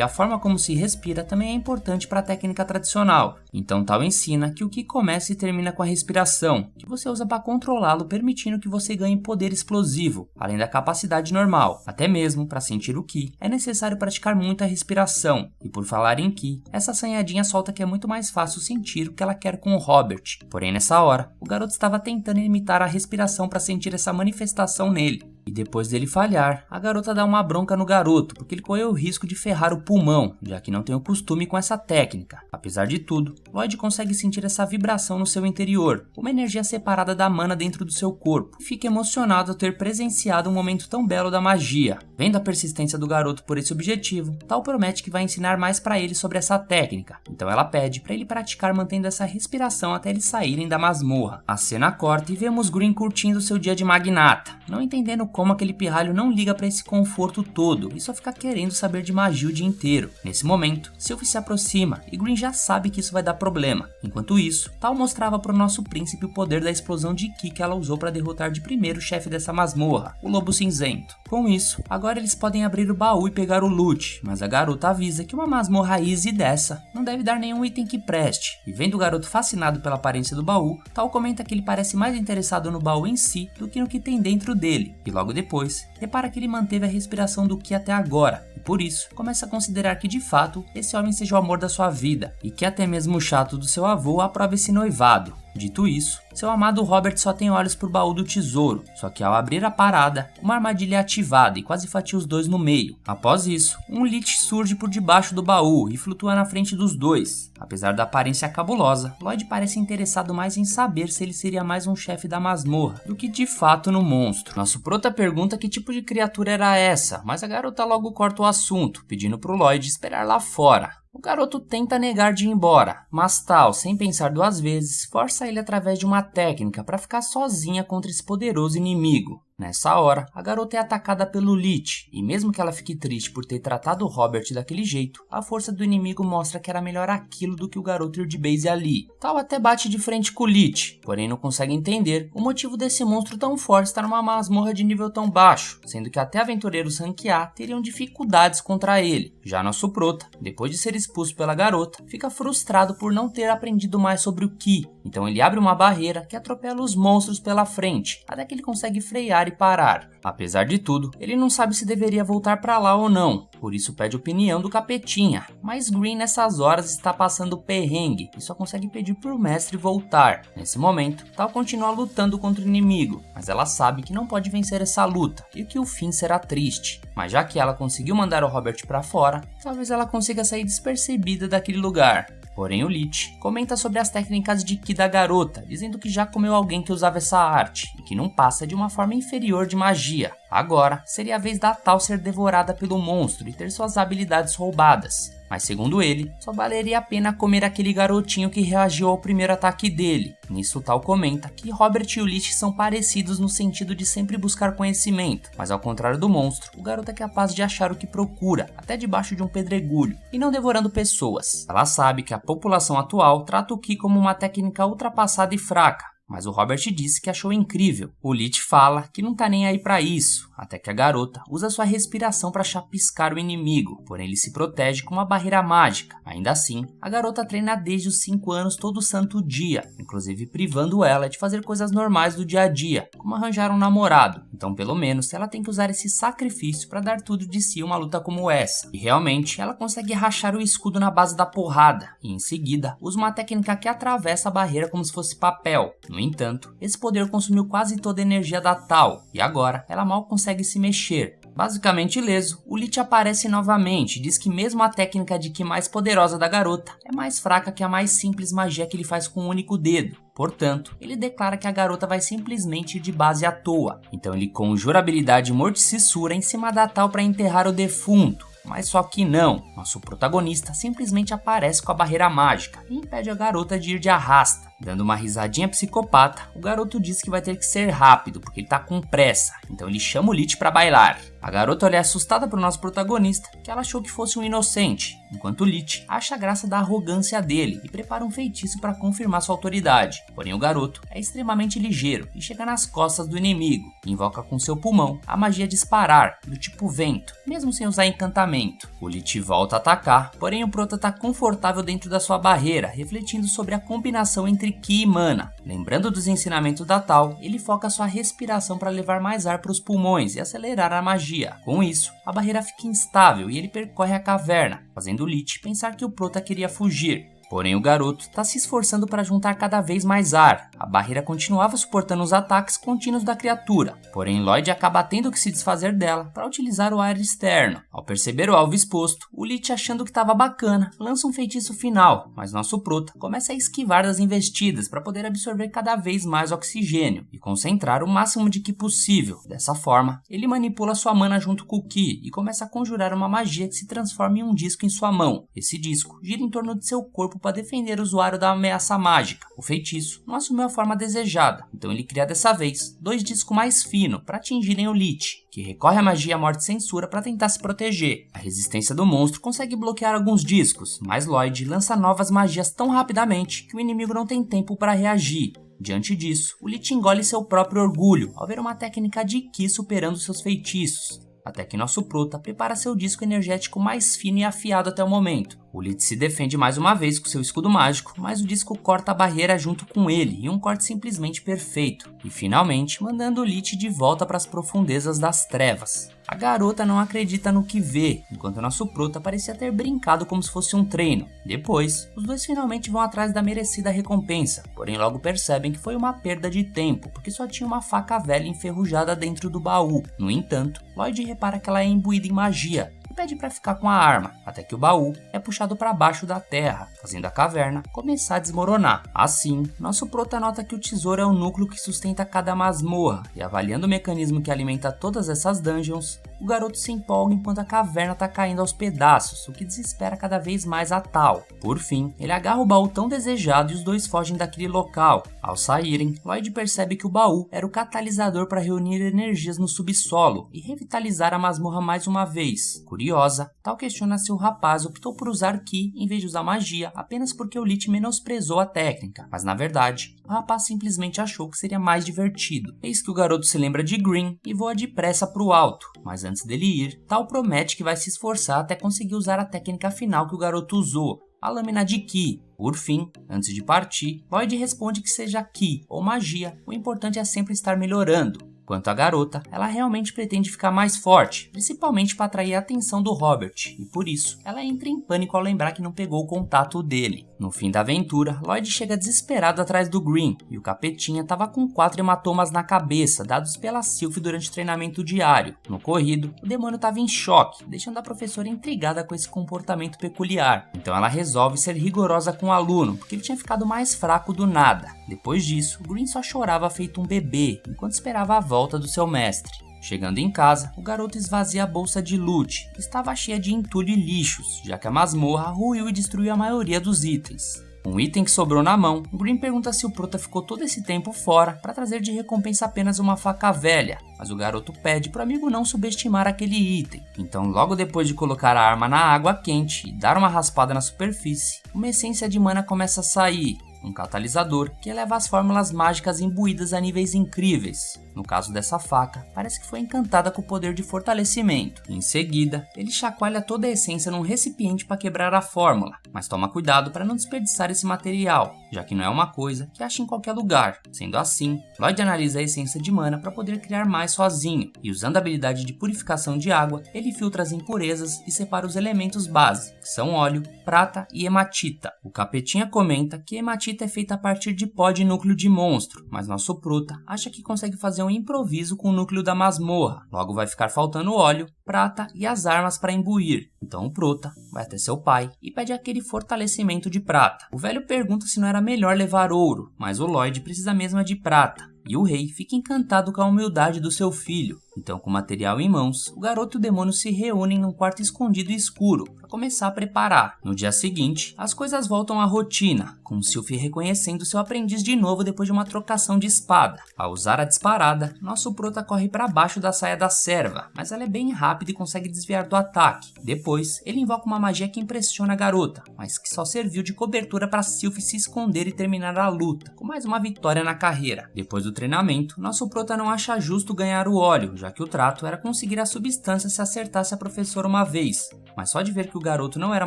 a forma como se respira também é importante para a técnica tradicional. Então Tal ensina que o Ki começa e termina com a respiração, que você usa para controlá-lo, permitindo que você ganhe poder explosivo, além da capacidade normal. Até mesmo para sentir o Ki, é necessário praticar muito a respiração. E por falar em Ki, essa assanhadinha solta que é muito mais fácil sentir o que ela quer com o Robert. Porém nessa hora, o garoto estava tentando imitar a respiração para sentir essa manifestação nele. E depois dele falhar, a garota dá uma bronca no garoto, porque ele correu o risco de ferrar o pulmão, já que não tem o costume com essa técnica. Apesar de tudo, Lloyd consegue sentir essa vibração no seu interior, uma energia separada da mana dentro do seu corpo, e fica emocionado ao ter presenciado um momento tão belo da magia. Vendo a persistência do garoto por esse objetivo, Tal promete que vai ensinar mais para ele sobre essa técnica, então ela pede para ele praticar mantendo essa respiração até eles saírem da masmorra. A cena corta e vemos Green curtindo seu dia de magnata, não entendendo como aquele pirralho não liga para esse conforto todo e só fica querendo saber de magia o dia inteiro. Nesse momento, Sylvie se aproxima e Green já sabe que isso vai dar problema. Enquanto isso, Tal mostrava para o nosso príncipe o poder da explosão de Ki que ela usou para derrotar de primeiro o chefe dessa masmorra, o Lobo Cinzento. Com isso, agora eles podem abrir o baú e pegar o loot, mas a garota avisa que uma masmorra easy dessa não deve dar nenhum item que preste. E vendo o garoto fascinado pela aparência do baú, Tal comenta que ele parece mais interessado no baú em si do que no que tem dentro dele. E logo depois, repara que ele manteve a respiração do Ki até agora, e por isso, começa a considerar que de fato, esse homem seja o amor da sua vida, e que até mesmo o chato do seu avô aprova esse noivado. Dito isso, seu amado Robert só tem olhos pro baú do tesouro, só que ao abrir a parada, uma armadilha é ativada e quase fatia os dois no meio. Após isso, um Lich surge por debaixo do baú e flutua na frente dos dois. Apesar da aparência cabulosa, Lloyd parece interessado mais em saber se ele seria mais um chefe da masmorra do que de fato no monstro. Nosso prota pergunta que tipo de criatura era essa, mas a garota logo corta o assunto, pedindo pro Lloyd esperar lá fora. O garoto tenta negar de ir embora, mas Tal, sem pensar duas vezes, força ele através de uma técnica para ficar sozinha contra esse poderoso inimigo. Nessa hora, a garota é atacada pelo Lich, e mesmo que ela fique triste por ter tratado o Robert daquele jeito, a força do inimigo mostra que era melhor aquilo do que o garoto ir de base ali. Tal até bate de frente com o Lich, porém não consegue entender o motivo desse monstro tão forte estar numa masmorra de nível tão baixo, sendo que até aventureiros rank A teriam dificuldades contra ele. Já nosso prota, depois de ser expulso pela garota, fica frustrado por não ter aprendido mais sobre o Ki, então ele abre uma barreira que atropela os monstros pela frente, até que ele consegue frear e parar. Apesar de tudo, ele não sabe se deveria voltar pra lá ou não, por isso pede opinião do capetinha, mas Green nessas horas está passando perrengue e só consegue pedir pro mestre voltar. Nesse momento, Tal continua lutando contra o inimigo, mas ela sabe que não pode vencer essa luta e que o fim será triste. Mas já que ela conseguiu mandar o Robert pra fora, talvez ela consiga sair despercebida daquele lugar. Porém o Lich comenta sobre as técnicas de Ki da garota, dizendo que já comeu alguém que usava essa arte, e que não passa de uma forma inferior de magia. Agora, seria a vez da Tal ser devorada pelo monstro e ter suas habilidades roubadas. Mas segundo ele, só valeria a pena comer aquele garotinho que reagiu ao primeiro ataque dele. Nisso Tal comenta que Robert e o Lich são parecidos no sentido de sempre buscar conhecimento, mas ao contrário do monstro, o garoto é capaz de achar o que procura, até debaixo de um pedregulho, e não devorando pessoas. Ela sabe que a população atual trata o Ki como uma técnica ultrapassada e fraca, mas o Robert disse que achou incrível. O Lich fala que não tá nem aí pra isso, até que a garota usa sua respiração para chapiscar o inimigo, porém ele se protege com uma barreira mágica. Ainda assim, a garota treina desde os 5 anos todo santo dia, inclusive privando ela de fazer coisas normais do dia a dia, como arranjar um namorado. Então pelo menos ela tem que usar esse sacrifício para dar tudo de si uma luta como essa. E realmente ela consegue rachar o escudo na base da porrada, e em seguida usa uma técnica que atravessa a barreira como se fosse papel. No entanto, esse poder consumiu quase toda a energia da Tal, e agora ela mal consegue se mexer. Basicamente ileso, o Lich aparece novamente e diz que mesmo a técnica de Ki mais poderosa da garota é mais fraca que a mais simples magia que ele faz com um único dedo. Portanto, ele declara que a garota vai simplesmente ir de base à toa. Então ele conjura a habilidade Morticissura em cima da Tal para enterrar o defunto. Mas só que não, nosso protagonista simplesmente aparece com a barreira mágica e impede a garota de ir de arrasta. Dando uma risadinha psicopata, o garoto diz que vai ter que ser rápido porque ele tá com pressa, então ele chama o Lich pra bailar. A garota olha assustada pro nosso protagonista, que ela achou que fosse um inocente, enquanto o Lich acha graça da arrogância dele e prepara um feitiço para confirmar sua autoridade. Porém o garoto é extremamente ligeiro e chega nas costas do inimigo, e invoca com seu pulmão a magia disparar, do tipo vento, mesmo sem usar encantamento. O Lich volta a atacar, porém o prota tá confortável dentro da sua barreira, refletindo sobre a combinação entre Ki e Mana. Lembrando dos ensinamentos da Tal, ele foca sua respiração para levar mais ar para os pulmões e acelerar a magia. Com isso, a barreira fica instável e ele percorre a caverna, fazendo o Lich pensar que o prota queria fugir. Porém, o garoto está se esforçando para juntar cada vez mais ar. A barreira continuava suportando os ataques contínuos da criatura. Porém, Lloyd acaba tendo que se desfazer dela para utilizar o ar externo. Ao perceber o alvo exposto, o Lich, achando que estava bacana, lança um feitiço final, mas nosso prota começa a esquivar das investidas para poder absorver cada vez mais oxigênio e concentrar o máximo de Ki possível. Dessa forma, ele manipula sua mana junto com o Ki e começa a conjurar uma magia que se transforma em um disco em sua mão. Esse disco gira em torno de seu corpo para defender o usuário da ameaça mágica. O feitiço não assumiu a forma desejada, então ele cria dessa vez 2 discos mais finos para atingirem o Lich, que recorre à magia Morte Censura para tentar se proteger. A resistência do monstro consegue bloquear alguns discos, mas Lloyd lança novas magias tão rapidamente que o inimigo não tem tempo para reagir. Diante disso, o Lich engole seu próprio orgulho ao ver uma técnica de Ki superando seus feitiços. Até que nosso prota prepara seu disco energético mais fino e afiado até o momento. O Lich se defende mais uma vez com seu escudo mágico, mas o disco corta a barreira junto com ele, e um corte simplesmente perfeito. E finalmente, mandando o Lich de volta para as profundezas das trevas. A garota não acredita no que vê, enquanto nosso prota parecia ter brincado como se fosse um treino. Depois, os dois finalmente vão atrás da merecida recompensa, porém logo percebem que foi uma perda de tempo, porque só tinha uma faca velha enferrujada dentro do baú. No entanto, Lloyd repara que ela é imbuída em magia, e pede para ficar com a arma, até que o baú é puxado para baixo da terra, fazendo a caverna começar a desmoronar. Assim, nosso prota nota que o tesouro é o núcleo que sustenta cada masmorra, e avaliando o mecanismo que alimenta todas essas dungeons, o garoto se empolga enquanto a caverna está caindo aos pedaços, o que desespera cada vez mais a Tal. Por fim, ele agarra o baú tão desejado e os dois fogem daquele local. Ao saírem, Lloyd percebe que o baú era o catalisador para reunir energias no subsolo e revitalizar a masmorra mais uma vez. Curiosa, Tal questiona se o rapaz optou por usar Ki em vez de usar magia apenas porque o Lich menosprezou a técnica, mas na verdade, o rapaz simplesmente achou que seria mais divertido. Eis que o garoto se lembra de Green e voa depressa para o alto, mas antes dele ir, Tal promete que vai se esforçar até conseguir usar a técnica final que o garoto usou, a lâmina de Ki. Por fim, antes de partir, Lloyd responde que seja Ki ou magia, o importante é sempre estar melhorando. Quanto à garota, ela realmente pretende ficar mais forte, principalmente para atrair a atenção do Robert, e por isso, ela entra em pânico ao lembrar que não pegou o contato dele. No fim da aventura, Lloyd chega desesperado atrás do Green, e o capetinha estava com 4 hematomas na cabeça, dados pela Sylph durante o treinamento diário. No corrido, o demônio estava em choque, deixando a professora intrigada com esse comportamento peculiar. Então ela resolve ser rigorosa com o aluno, porque ele tinha ficado mais fraco do nada. Depois disso, o Green só chorava feito um bebê, enquanto esperava a volta do seu mestre. Chegando em casa, o garoto esvazia a bolsa de loot, que estava cheia de entulho e lixos, já que a masmorra ruiu e destruiu a maioria dos itens. Um item que sobrou na mão, o Green pergunta se o prota ficou todo esse tempo fora para trazer de recompensa apenas uma faca velha, mas o garoto pede para o amigo não subestimar aquele item. Então, logo depois de colocar a arma na água quente e dar uma raspada na superfície, uma essência de mana começa a sair, um catalisador que eleva as fórmulas mágicas imbuídas a níveis incríveis. No caso dessa faca, parece que foi encantada com o poder de fortalecimento. Em seguida, ele chacoalha toda a essência num recipiente para quebrar a fórmula, mas toma cuidado para não desperdiçar esse material, já que não é uma coisa que acha em qualquer lugar. Sendo assim, Lloyd analisa a essência de mana para poder criar mais sozinho, e usando a habilidade de purificação de água, ele filtra as impurezas e separa os elementos base, que são óleo, prata e hematita. O capetinha comenta que hematita é feita a partir de pó de núcleo de monstro, mas nosso prota acha que consegue fazer um improviso com o núcleo da masmorra. Logo vai ficar faltando óleo, prata e as armas para imbuir. Então o prota vai até seu pai e pede aquele fortalecimento de prata. O velho pergunta se não era melhor levar ouro, mas o Lloyd precisa mesmo de prata. E o rei fica encantado com a humildade do seu filho. Então, com o material em mãos, o garoto e o demônio se reúnem num quarto escondido e escuro para começar a preparar. No dia seguinte, as coisas voltam à rotina, com o Sylphie reconhecendo seu aprendiz de novo depois de uma trocação de espada. Ao usar a disparada, nosso prota corre para baixo da saia da serva, mas ela é bem rápida e consegue desviar do ataque. Depois, ele invoca uma magia que impressiona a garota, mas que só serviu de cobertura para Sylphie se esconder e terminar a luta, com mais uma vitória na carreira. Depois do treinamento, nosso prota não acha justo ganhar o óleo, já que o trato era conseguir a substância se acertasse a professora uma vez. Mas só de ver que o garoto não era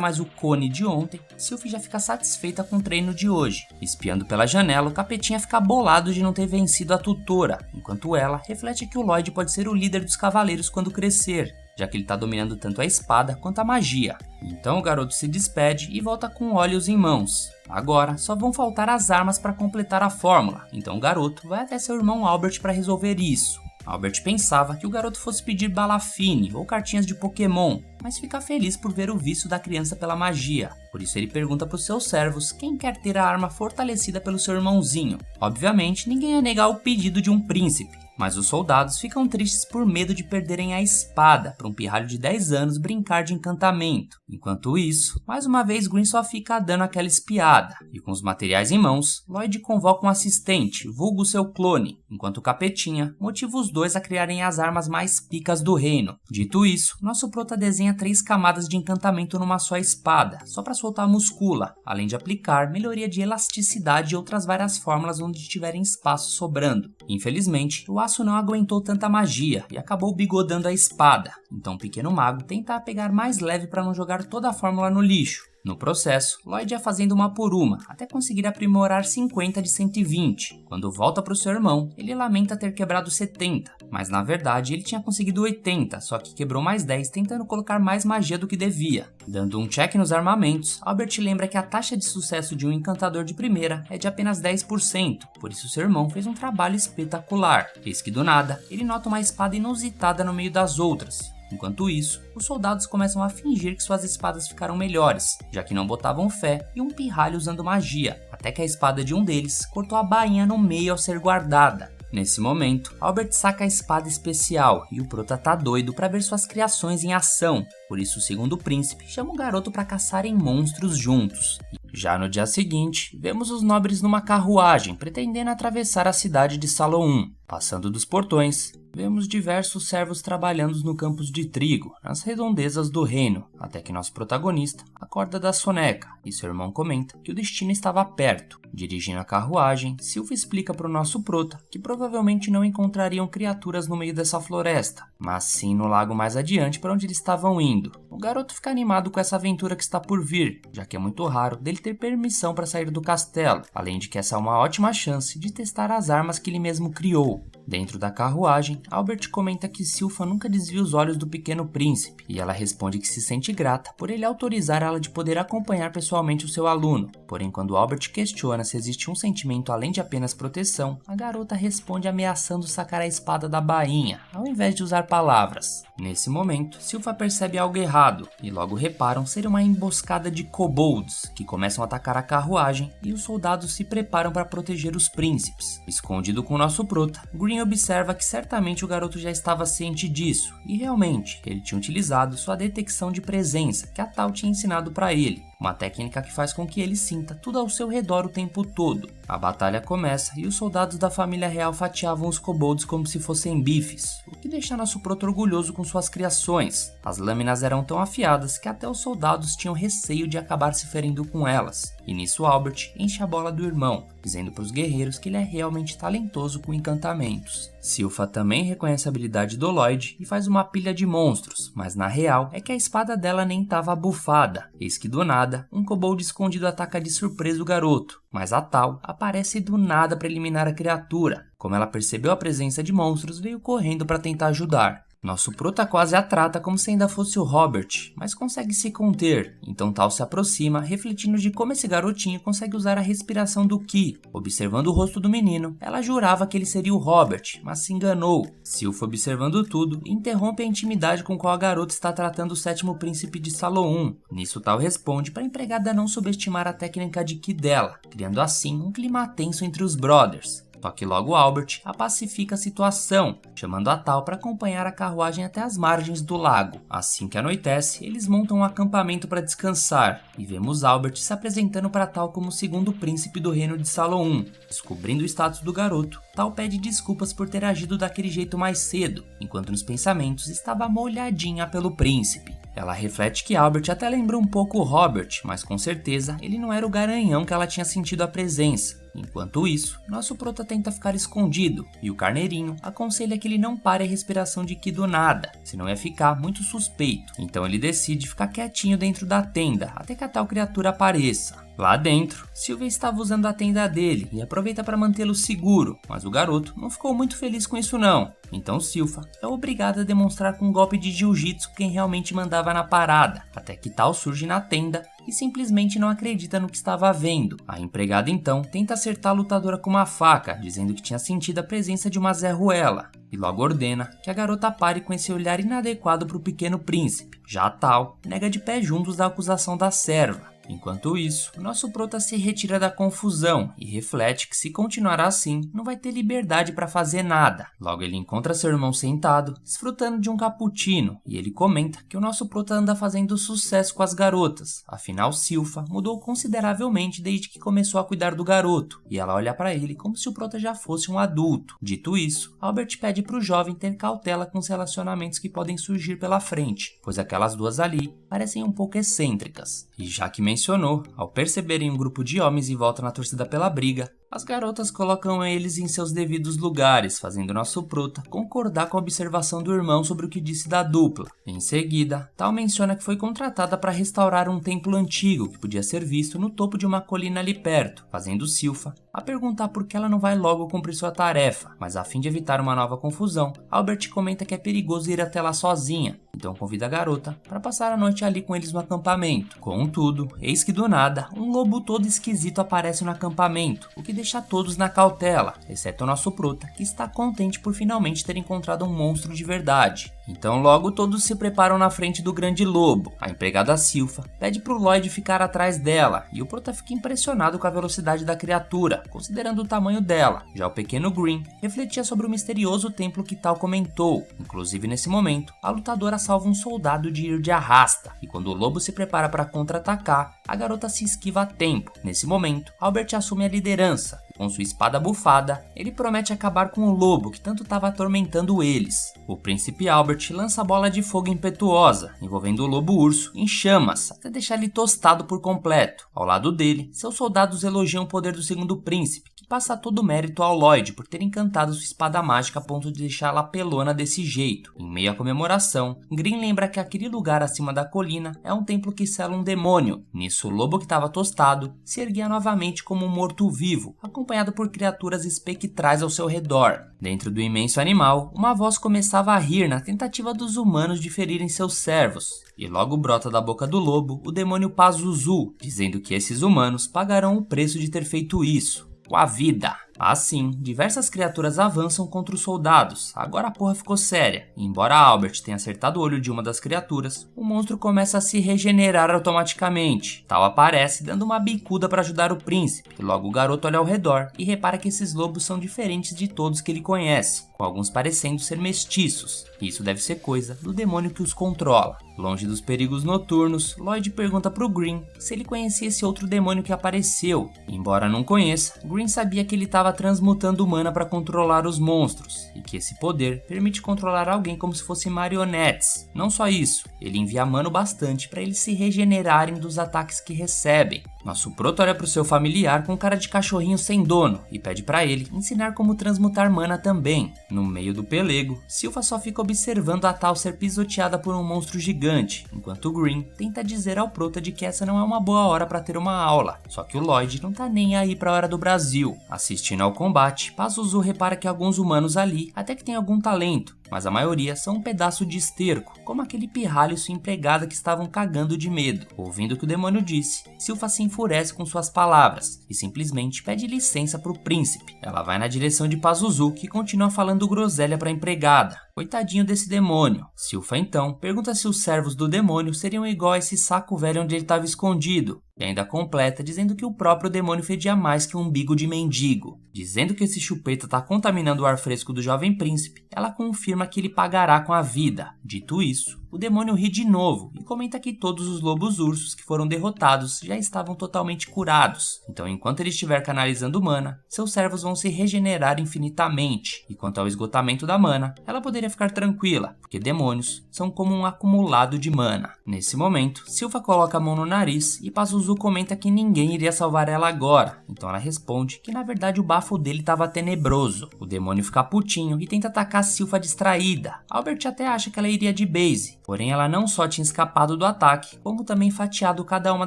mais o Cone de ontem, Sylphie já fica satisfeita com o treino de hoje. Espiando pela janela, o capetinha fica bolado de não ter vencido a tutora, enquanto ela reflete que o Lloyd pode ser o líder dos cavaleiros quando crescer, já que ele está dominando tanto a espada quanto a magia. Então o garoto se despede e volta com óleos em mãos. Agora só vão faltar as armas para completar a fórmula, então o garoto vai até seu irmão Albert para resolver isso. Albert pensava que o garoto fosse pedir balafine ou cartinhas de Pokémon, mas fica feliz por ver o vício da criança pela magia. Por isso ele pergunta para os seus servos quem quer ter a arma fortalecida pelo seu irmãozinho. Obviamente, ninguém ia negar o pedido de um príncipe, mas os soldados ficam tristes por medo de perderem a espada para um pirralho de 10 anos brincar de encantamento. Enquanto isso, mais uma vez Green só fica dando aquela espiada, e com os materiais em mãos, Lloyd convoca um assistente, vulgo seu clone, enquanto o capetinha motiva os dois a criarem as armas mais picas do reino. Dito isso, nosso prota desenha 3 camadas de encantamento numa só espada, só para soltar a muscula, além de aplicar melhoria de elasticidade e outras várias fórmulas onde tiverem espaço sobrando. Infelizmente, o aço não aguentou tanta magia e acabou bigodando a espada, então o pequeno mago tenta pegar mais leve para não jogar toda a fórmula no lixo. No processo, Lloyd ia fazendo uma por uma, até conseguir aprimorar 50 de 120. Quando volta para o seu irmão, ele lamenta ter quebrado 70, mas na verdade ele tinha conseguido 80, só que quebrou mais 10 tentando colocar mais magia do que devia. Dando um check nos armamentos, Albert lembra que a taxa de sucesso de um encantador de primeira é de apenas 10%, por isso seu irmão fez um trabalho espetacular. Eis que do nada, ele nota uma espada inusitada no meio das outras. Enquanto isso, os soldados começam a fingir que suas espadas ficaram melhores, já que não botavam fé em um pirralho usando magia, até que a espada de um deles cortou a bainha no meio ao ser guardada. Nesse momento, Albert saca a espada especial e o prota tá doido para ver suas criações em ação, por isso o segundo príncipe chama o garoto para caçarem monstros juntos. Já no dia seguinte, vemos os nobres numa carruagem pretendendo atravessar a cidade de Salon. Passando dos portões, vemos diversos servos trabalhando no campos de trigo, nas redondezas do reino, até que nosso protagonista acorda da soneca e seu irmão comenta que o destino estava perto. Dirigindo a carruagem, Sylphie explica para o nosso prota que provavelmente não encontrariam criaturas no meio dessa floresta, mas sim no lago mais adiante para onde eles estavam indo. O garoto fica animado com essa aventura que está por vir, já que é muito raro dele ter permissão para sair do castelo, além de que essa é uma ótima chance de testar as armas que ele mesmo criou. Dentro da carruagem, Albert comenta que Sylpha nunca desvia os olhos do pequeno príncipe, e ela responde que se sente grata por ele autorizar ela de poder acompanhar pessoalmente o seu aluno. Porém, quando Albert questiona se existe um sentimento além de apenas proteção, a garota responde ameaçando sacar a espada da bainha, ao invés de usar palavras. Nesse momento, Sylpha percebe algo errado, e logo reparam ser uma emboscada de kobolds, que começam a atacar a carruagem, e os soldados se preparam para proteger os príncipes. Escondido com o nosso prota, Green observa que certamente o garoto já estava ciente disso, e realmente, que ele tinha utilizado sua detecção de presença, que a Tal tinha ensinado para ele, uma técnica que faz com que ele sinta tudo ao seu redor o tempo todo. A batalha começa e os soldados da família real fatiavam os kobolds como se fossem bifes, o que deixa nosso proto orgulhoso com suas criações. As lâminas eram tão afiadas que até os soldados tinham receio de acabar se ferindo com elas, e nisso Albert enche a bola do irmão, dizendo para os guerreiros que ele é realmente talentoso com encantamentos. Sylpha também reconhece a habilidade do Lloyd e faz uma pilha de monstros, mas na real é que a espada dela nem estava bufada. Eis que do nada, um kobold escondido ataca de surpresa o garoto, mas a Tal aparece do nada para eliminar a criatura. Como ela percebeu a presença de monstros, veio correndo para tentar ajudar. Nosso prota quase a trata como se ainda fosse o Robert, mas consegue se conter, então Tal se aproxima, refletindo de como esse garotinho consegue usar a respiração do Ki. Observando o rosto do menino, ela jurava que ele seria o Robert, mas se enganou. Sylpha, observando tudo, interrompe a intimidade com qual a garota está tratando o sétimo príncipe de Salon. Nisso Tal responde para a empregada não subestimar a técnica de Ki dela, criando assim um clima tenso entre os brothers. Só que logo Albert a pacifica a situação, chamando a Tal para acompanhar a carruagem até as margens do lago. Assim que anoitece, eles montam um acampamento para descansar, e vemos Albert se apresentando para Tal como o segundo príncipe do reino de Saloum. Descobrindo o status do garoto, Tal pede desculpas por ter agido daquele jeito mais cedo, enquanto nos pensamentos estava molhadinha pelo príncipe. Ela reflete que Albert até lembra um pouco o Robert, mas com certeza ele não era o garanhão que ela tinha sentido a presença. Enquanto isso, nosso prota tenta ficar escondido, e o carneirinho aconselha que ele não pare a respiração de Ki do nada, senão ia ficar muito suspeito. Então ele decide ficar quietinho dentro da tenda, até que a tal criatura apareça. Lá dentro, Sylvia estava usando a tenda dele e aproveita para mantê-lo seguro, mas o garoto não ficou muito feliz com isso não. Então Sylpha é obrigada a demonstrar com um golpe de jiu-jitsu quem realmente mandava na parada, até que Tal surge na tenda e simplesmente não acredita no que estava vendo. A empregada então tenta acertar a lutadora com uma faca, dizendo que tinha sentido a presença de uma Zé Ruela, e logo ordena que a garota pare com esse olhar inadequado para o pequeno príncipe. Já Tal nega de pé juntos a acusação da serva. Enquanto isso, nosso prota se retira da confusão e reflete que se continuar assim, não vai ter liberdade para fazer nada. Logo ele encontra seu irmão sentado, desfrutando de um cappuccino, e ele comenta que o nosso prota anda fazendo sucesso com as garotas. Afinal, Sylpha mudou consideravelmente desde que começou a cuidar do garoto, e ela olha para ele como se o prota já fosse um adulto. Dito isso, Albert pede para o jovem ter cautela com os relacionamentos que podem surgir pela frente, pois aquelas duas ali parecem um pouco excêntricas. E já que mencionou, ao perceberem um grupo de homens em volta na torcida pela briga, as garotas colocam eles em seus devidos lugares, fazendo nosso prota concordar com a observação do irmão sobre o que disse da dupla. Em seguida, Tal menciona que foi contratada para restaurar um templo antigo que podia ser visto no topo de uma colina ali perto, fazendo Sylpha a perguntar por que ela não vai logo cumprir sua tarefa, mas a fim de evitar uma nova confusão, Albert comenta que é perigoso ir até lá sozinha, então convida a garota para passar a noite ali com eles no acampamento. Contudo, eis que do nada, um lobo todo esquisito aparece no acampamento, o que deixa todos na cautela, exceto o nosso prota, que está contente por finalmente ter encontrado um monstro de verdade. Então logo todos se preparam na frente do grande lobo. A empregada Sylpha pede pro Lloyd ficar atrás dela, e o prota fica impressionado com a velocidade da criatura, considerando o tamanho dela. Já o pequeno Green refletia sobre o misterioso templo que Tal comentou. Inclusive nesse momento, a lutadora salva um soldado de ir de arrasta, e quando o lobo se prepara para contra-atacar, a garota se esquiva a tempo. Nesse momento, Albert assume a liderança. Com sua espada bufada, ele promete acabar com o lobo que tanto estava atormentando eles. O príncipe Albert lança a bola de fogo impetuosa, envolvendo o lobo-urso em chamas, até deixar ele tostado por completo. Ao lado dele, seus soldados elogiam o poder do segundo príncipe, que passa todo o mérito ao Lloyd por ter encantado sua espada mágica a ponto de deixá-la pelona desse jeito. Em meio à comemoração, Green lembra que aquele lugar acima da colina é um templo que sela um demônio. Nisso, o lobo que estava tostado se erguia novamente como um morto-vivo, acompanhado por criaturas espectrais ao seu redor. Dentro do imenso animal, uma voz começava a rir na tentativa dos humanos de ferirem seus servos. E logo brota da boca do lobo o demônio Pazuzu, dizendo que esses humanos pagarão o preço de ter feito isso, com a vida. Assim, diversas criaturas avançam contra os soldados. Agora a porra ficou séria. E embora Albert tenha acertado o olho de uma das criaturas, o monstro começa a se regenerar automaticamente. Tal aparece dando uma bicuda para ajudar o príncipe. E logo o garoto olha ao redor e repara que esses lobos são diferentes de todos que ele conhece, com alguns parecendo ser mestiços. Isso deve ser coisa do demônio que os controla. Longe dos perigos noturnos, Lloyd pergunta pro Green se ele conhecia esse outro demônio que apareceu. Embora não conheça, Green sabia que ele estava transmutando mana para controlar os monstros, e que esse poder permite controlar alguém como se fossem marionetes. Não só isso, ele envia mana bastante para eles se regenerarem dos ataques que recebem. Nosso prota olha pro seu familiar com cara de cachorrinho sem dono e pede para ele ensinar como transmutar mana também. No meio do pelego, Sylpha só fica observando a Tal ser pisoteada por um monstro gigante, enquanto Green tenta dizer ao prota de que essa não é uma boa hora para ter uma aula. Só que o Lloyd não tá nem aí pra hora do Brasil. Assistindo ao combate, Pazuzu repara que alguns humanos ali até que tem algum talento, mas a maioria são um pedaço de esterco, como aquele pirralho e sua empregada que estavam cagando de medo. Ouvindo o que o demônio disse, Sylpha se enfurece com suas palavras e simplesmente pede licença pro príncipe. Ela vai na direção de Pazuzu, que continua falando groselha pra empregada. Coitadinho desse demônio. Silpha então pergunta se os servos do demônio seriam igual a esse saco velho onde ele estava escondido. E ainda completa dizendo que o próprio demônio fedia mais que um umbigo de mendigo. Dizendo que esse chupeta tá contaminando o ar fresco do jovem príncipe, ela confirma que ele pagará com a vida. Dito isso, o demônio ri de novo e comenta que todos os lobos-ursos que foram derrotados já estavam totalmente curados. Então, enquanto ele estiver canalizando mana, seus servos vão se regenerar infinitamente. E quanto ao esgotamento da mana, ela poderia ficar tranquila, porque demônios são como um acumulado de mana. Nesse momento, Silpha coloca a mão no nariz e Pazuzu comenta que ninguém iria salvar ela agora. Então ela responde que na verdade o bafo dele estava tenebroso. O demônio fica putinho e tenta atacar Silpha distraída. Albert até acha que ela iria de base, porém ela não só tinha escapado do ataque, como também fatiado cada uma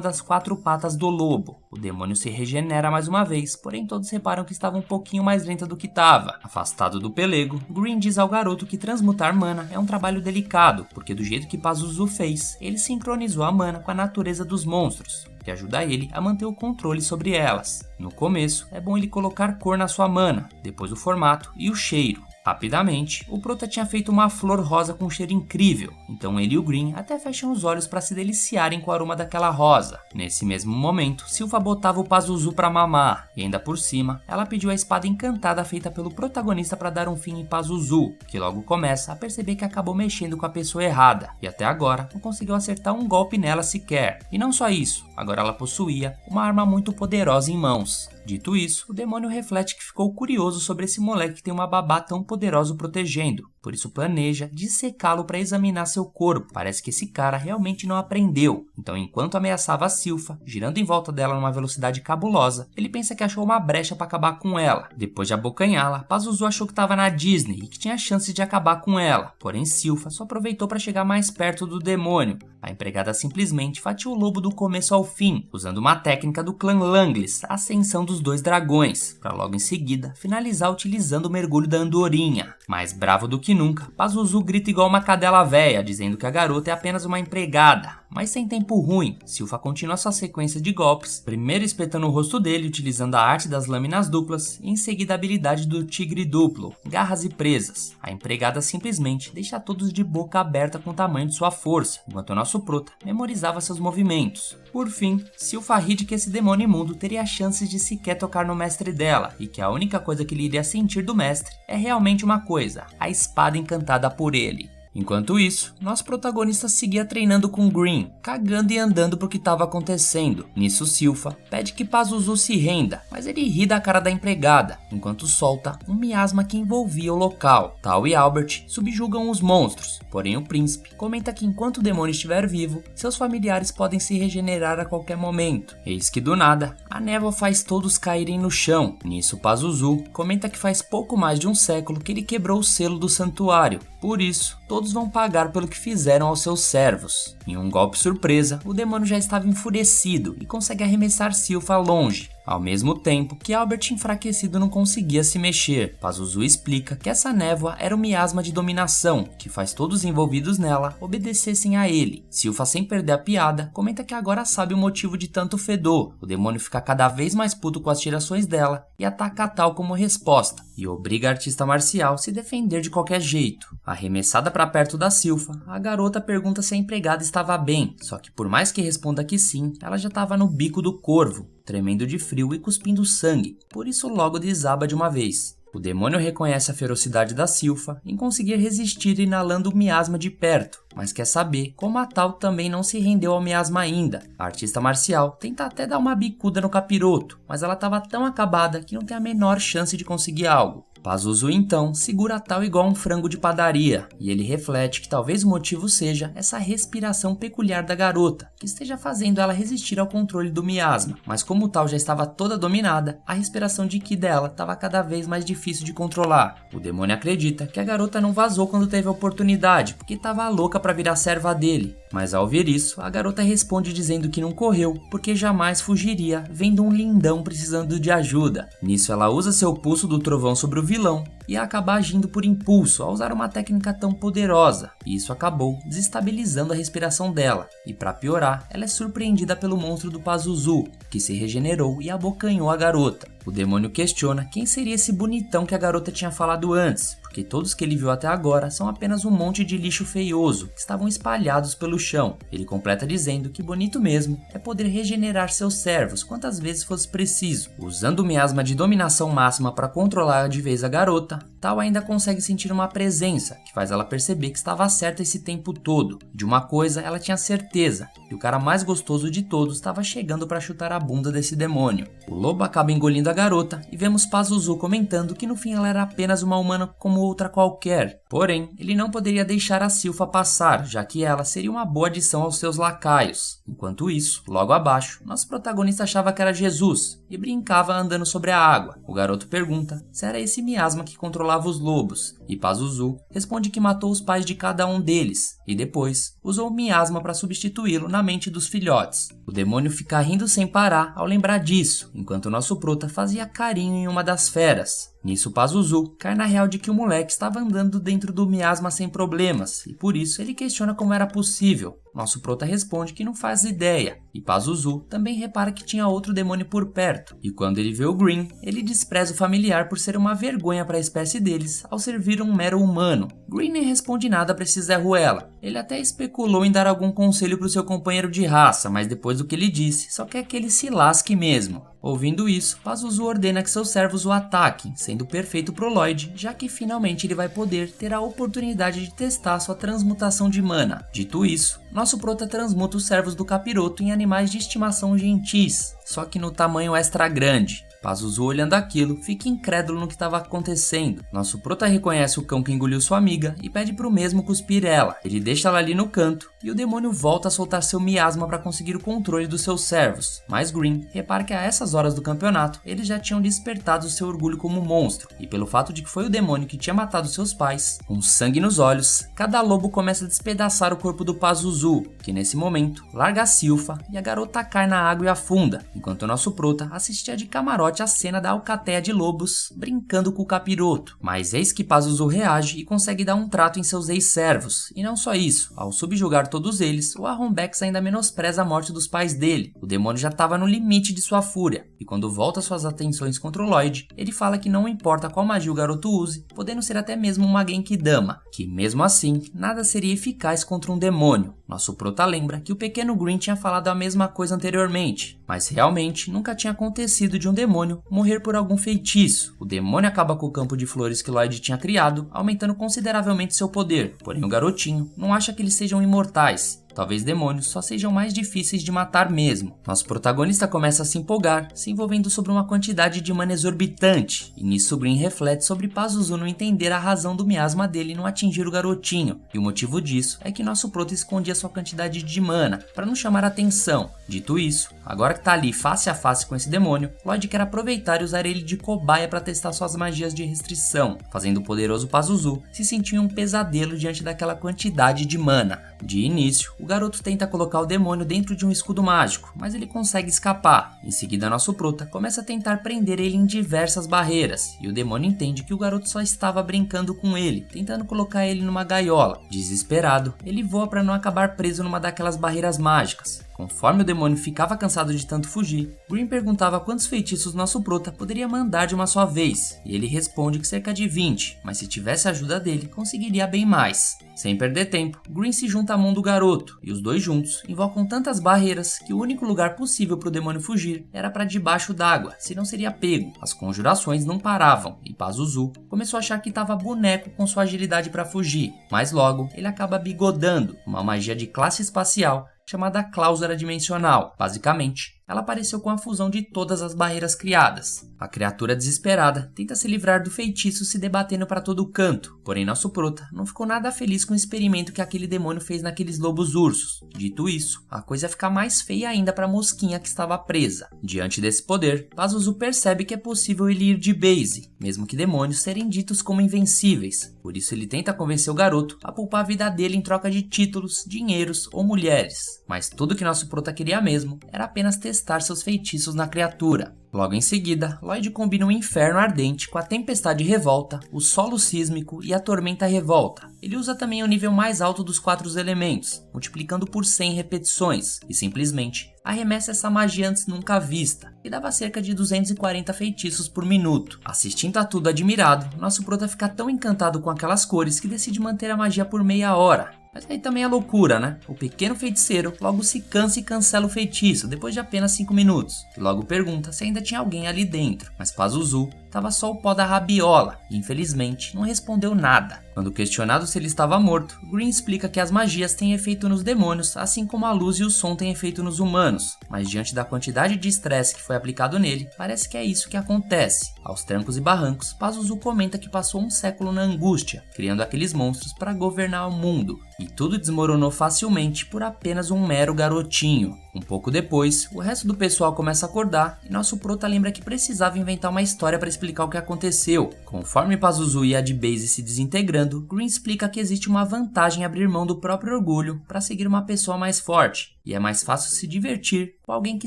das 4 patas do lobo. O demônio se regenera mais uma vez, porém todos reparam que estava um pouquinho mais lenta do que estava. Afastado do pelego, Green diz ao garoto que transmutar mana é um trabalho delicado, porque do jeito que Pazuzu fez, ele sincronizou a mana com a natureza dos monstros, que ajuda ele a manter o controle sobre elas. No começo, é bom ele colocar cor na sua mana, depois o formato e o cheiro. Rapidamente, o Prota tinha feito uma flor rosa com um cheiro incrível, então ele e o Green até fecham os olhos para se deliciarem com o aroma daquela rosa. Nesse mesmo momento, Silpha botava o Pazuzu para mamar, e ainda por cima, ela pediu a espada encantada feita pelo protagonista para dar um fim em Pazuzu, que logo começa a perceber que acabou mexendo com a pessoa errada, e até agora não conseguiu acertar um golpe nela sequer. E não só isso, agora ela possuía uma arma muito poderosa em mãos. Dito isso, o demônio reflete que ficou curioso sobre esse moleque que tem uma babá tão poderosa o protegendo, por isso planeja dissecá-lo para examinar seu corpo. Parece que esse cara realmente não aprendeu. Então, enquanto ameaçava a Silpha, girando em volta dela numa velocidade cabulosa, ele pensa que achou uma brecha para acabar com ela. Depois de abocanhá-la, Pazuzu achou que estava na Disney e que tinha chance de acabar com ela. Porém, Silpha só aproveitou para chegar mais perto do demônio. A empregada simplesmente fatiou o lobo do começo ao fim, usando uma técnica do clã Langlis, a ascensão dos 2 dragões, para logo em seguida finalizar utilizando o mergulho da andorinha. Mais bravo do que nunca, Pazuzu grita igual uma cadela véia, dizendo que a garota é apenas uma empregada. Mas sem tempo ruim, Silpha continua sua sequência de golpes, primeiro espetando o rosto dele utilizando a arte das lâminas duplas e em seguida a habilidade do tigre duplo, garras e presas. A empregada simplesmente deixa todos de boca aberta com o tamanho de sua força, enquanto o nosso prota memorizava seus movimentos. Por fim, Silpha ri de que esse demônio imundo teria chances de sequer tocar no mestre dela, e que a única coisa que ele iria sentir do mestre é realmente uma coisa, a espada encantada por ele. Enquanto isso, nosso protagonista seguia treinando com Green, cagando e andando pro que estava acontecendo. Nisso, Silpha pede que Pazuzu se renda, mas ele ri da cara da empregada, enquanto solta um miasma que envolvia o local. Tal e Albert subjugam os monstros, porém o príncipe comenta que enquanto o demônio estiver vivo, seus familiares podem se regenerar a qualquer momento. Eis que do nada, a névoa faz todos caírem no chão. Nisso, Pazuzu comenta que faz pouco mais de um século que ele quebrou o selo do santuário, por isso, todos vão pagar pelo que fizeram aos seus servos. Em um golpe surpresa, o demônio já estava enfurecido e consegue arremessar Silpha longe, ao mesmo tempo que Albert enfraquecido não conseguia se mexer. Pazuzu explica que essa névoa era um miasma de dominação, que faz todos os envolvidos nela obedecessem a ele. Silpha, sem perder a piada, comenta que agora sabe o motivo de tanto fedor. O demônio fica cada vez mais puto com as tirações dela e ataca a tal como resposta, e obriga a artista marcial a se defender de qualquer jeito. Arremessada para perto da Silpha, a garota pergunta se a empregada estava bem, só que por mais que responda que sim, ela já estava no bico do corvo, tremendo de frio e cuspindo sangue, por isso logo desaba de uma vez. O demônio reconhece a ferocidade da Silpha em conseguir resistir inalando o miasma de perto, mas quer saber como a tal também não se rendeu ao miasma ainda. A artista marcial tenta até dar uma bicuda no capiroto, mas ela estava tão acabada que não tem a menor chance de conseguir algo. Pazuzu então segura a tal igual um frango de padaria, e ele reflete que talvez o motivo seja essa respiração peculiar da garota, que esteja fazendo ela resistir ao controle do miasma, mas como tal já estava toda dominada, a respiração de ki dela estava cada vez mais difícil de controlar. O demônio acredita que a garota não vazou quando teve a oportunidade, porque estava louca para virar serva dele, mas ao ver isso, a garota responde dizendo que não correu, porque jamais fugiria vendo um lindão precisando de ajuda. Nisso ela usa seu pulso do trovão sobre o vilão e acaba agindo por impulso ao usar uma técnica tão poderosa, e isso acabou desestabilizando a respiração dela, e para piorar, ela é surpreendida pelo monstro do Pazuzu, que se regenerou e abocanhou a garota. O demônio questiona quem seria esse bonitão que a garota tinha falado antes, porque todos que ele viu até agora são apenas um monte de lixo feioso que estavam espalhados pelo chão. Ele completa dizendo que bonito mesmo é poder regenerar seus servos quantas vezes fosse preciso. Usando o miasma de dominação máxima para controlar de vez a garota, Tal ainda consegue sentir uma presença que faz ela perceber que estava certa esse tempo todo. De uma coisa ela tinha certeza, que o cara mais gostoso de todos estava chegando para chutar a bunda desse demônio. O lobo acaba engolindo a garota e vemos Pazuzu comentando que no fim ela era apenas uma humana como outra qualquer. Porém, ele não poderia deixar a Silpha passar, já que ela seria uma boa adição aos seus lacaios. Enquanto isso, logo abaixo, nosso protagonista achava que era Jesus e brincava andando sobre a água. O garoto pergunta se era esse miasma que controlava os lobos, e Pazuzu responde que matou os pais de cada um deles, e depois usou o miasma para substituí-lo na mente dos filhotes. O demônio fica rindo sem parar ao lembrar disso, enquanto nosso prota fazia carinho em uma das feras. Nisso Pazuzu cai na real de que o moleque estava andando dentro do miasma sem problemas, e por isso ele questiona como era possível. Nosso prota responde que não faz ideia, e Pazuzu também repara que tinha outro demônio por perto, e quando ele vê o Green, ele despreza o familiar por ser uma vergonha para a espécie deles ao servir um mero humano. Green nem responde nada para esse Zé Ruela. Ele até especulou em dar algum conselho para o seu companheiro de raça, mas depois do que ele disse, só quer que ele se lasque mesmo. Ouvindo isso, Pazuzu ordena que seus servos o ataquem, sendo perfeito pro Lloyd, já que finalmente ele vai poder ter a oportunidade de testar sua transmutação de mana. Dito isso, nosso prota transmuta os servos do capiroto em animais de estimação gentis, só que no tamanho extra grande. Pazuzu, olhando aquilo, fica incrédulo no que estava acontecendo. Nosso prota reconhece o cão que engoliu sua amiga e pede pro mesmo cuspir ela. Ele deixa ela ali no canto e o demônio volta a soltar seu miasma para conseguir o controle dos seus servos. Mas Green repara que a essas horas do campeonato eles já tinham despertado seu orgulho como monstro, e pelo fato de que foi o demônio que tinha matado seus pais, com sangue nos olhos, cada lobo começa a despedaçar o corpo do Pazuzu, que nesse momento larga a Silpha e a garota cai na água e afunda, enquanto nosso prota assistia de camarote a cena da alcateia de lobos brincando com o capiroto. Mas eis que Pazuzu reage e consegue dar um trato em seus ex-servos. E não só isso, ao subjugar todos eles, o Arrombex ainda menospreza a morte dos pais dele. O demônio já estava no limite de sua fúria, e quando volta suas atenções contra o Lloyd, ele fala que não importa qual magia o garoto use, podendo ser até mesmo uma Genkidama, que mesmo assim, nada seria eficaz contra um demônio. Nosso prota lembra que o pequeno Green tinha falado a mesma coisa anteriormente, mas realmente nunca tinha acontecido de um demônio morrer por algum feitiço. O demônio acaba com o campo de flores que Lloyd tinha criado, aumentando consideravelmente seu poder, porém o garotinho não acha que eles sejam imortais. Talvez demônios só sejam mais difíceis de matar mesmo. Nosso protagonista começa a se empolgar, se envolvendo sobre uma quantidade de mana exorbitante, e nisso Green reflete sobre Pazuzu não entender a razão do miasma dele não atingir o garotinho, e o motivo disso é que nosso prota escondia sua quantidade de mana, para não chamar atenção. Dito isso, agora que tá ali face a face com esse demônio, Lloyd quer aproveitar e usar ele de cobaia para testar suas magias de restrição, fazendo o poderoso Pazuzu se sentir um pesadelo diante daquela quantidade de mana. De início, o garoto tenta colocar o demônio dentro de um escudo mágico, mas ele consegue escapar. Em seguida, nosso prota começa a tentar prender ele em diversas barreiras, e o demônio entende que o garoto só estava brincando com ele, tentando colocar ele numa gaiola. Desesperado, ele voa para não acabar preso numa daquelas barreiras mágicas. Conforme o demônio ficava cansado de tanto fugir, Green perguntava quantos feitiços nosso prota poderia mandar de uma só vez, e ele responde que cerca de 20, mas se tivesse a ajuda dele, conseguiria bem mais. Sem perder tempo, Green se junta à mão do garoto, e os dois juntos invocam tantas barreiras que o único lugar possível para o demônio fugir era para debaixo d'água, senão seria pego. As conjurações não paravam, e Pazuzu começou a achar que estava boneco com sua agilidade para fugir, mas logo ele acaba bigodando, uma magia de classe espacial chamada Cláusula Dimensional. Basicamente, ela apareceu com a fusão de todas as barreiras criadas. A criatura desesperada tenta se livrar do feitiço se debatendo para todo canto, porém nosso prota não ficou nada feliz com o experimento que aquele demônio fez naqueles lobos ursos. Dito isso, a coisa fica mais feia ainda para a mosquinha que estava presa. Diante desse poder, Pazuzu percebe que é possível ele ir de base, mesmo que demônios serem ditos como invencíveis. Por isso ele tenta convencer o garoto a poupar a vida dele em troca de títulos, dinheiros ou mulheres. Mas tudo que nosso prota queria mesmo era apenas testar testar seus feitiços na criatura. Logo em seguida, Lloyd combina o inferno ardente com a tempestade revolta, o solo sísmico e a tormenta revolta. Ele usa também o nível mais alto dos 4 elementos, multiplicando por 100 repetições, e simplesmente arremessa essa magia antes nunca vista, que dava cerca de 240 feitiços por minuto. Assistindo a tudo admirado, nosso prota fica tão encantado com aquelas cores que decide manter a magia por meia hora. Mas aí também é loucura, né? O pequeno feiticeiro logo se cansa e cancela o feitiço depois de apenas 5 minutos. E logo pergunta se ainda tinha alguém ali dentro. Mas Pazuzu tava só o pó da rabiola e infelizmente não respondeu nada. Quando questionado se ele estava morto, Green explica que as magias têm efeito nos demônios, assim como a luz e o som têm efeito nos humanos. Mas diante da quantidade de estresse que foi aplicado nele, parece que é isso que acontece. Aos trancos e barrancos, Pazuzu comenta que passou um século na angústia, criando aqueles monstros para governar o mundo. E tudo desmoronou facilmente por apenas um mero garotinho. Um pouco depois, o resto do pessoal começa a acordar e nosso prota lembra que precisava inventar uma história para explicar o que aconteceu. Conforme Pazuzu e a D-Base se desintegrando, Green explica que existe uma vantagem em abrir mão do próprio orgulho para seguir uma pessoa mais forte. E é mais fácil se divertir com alguém que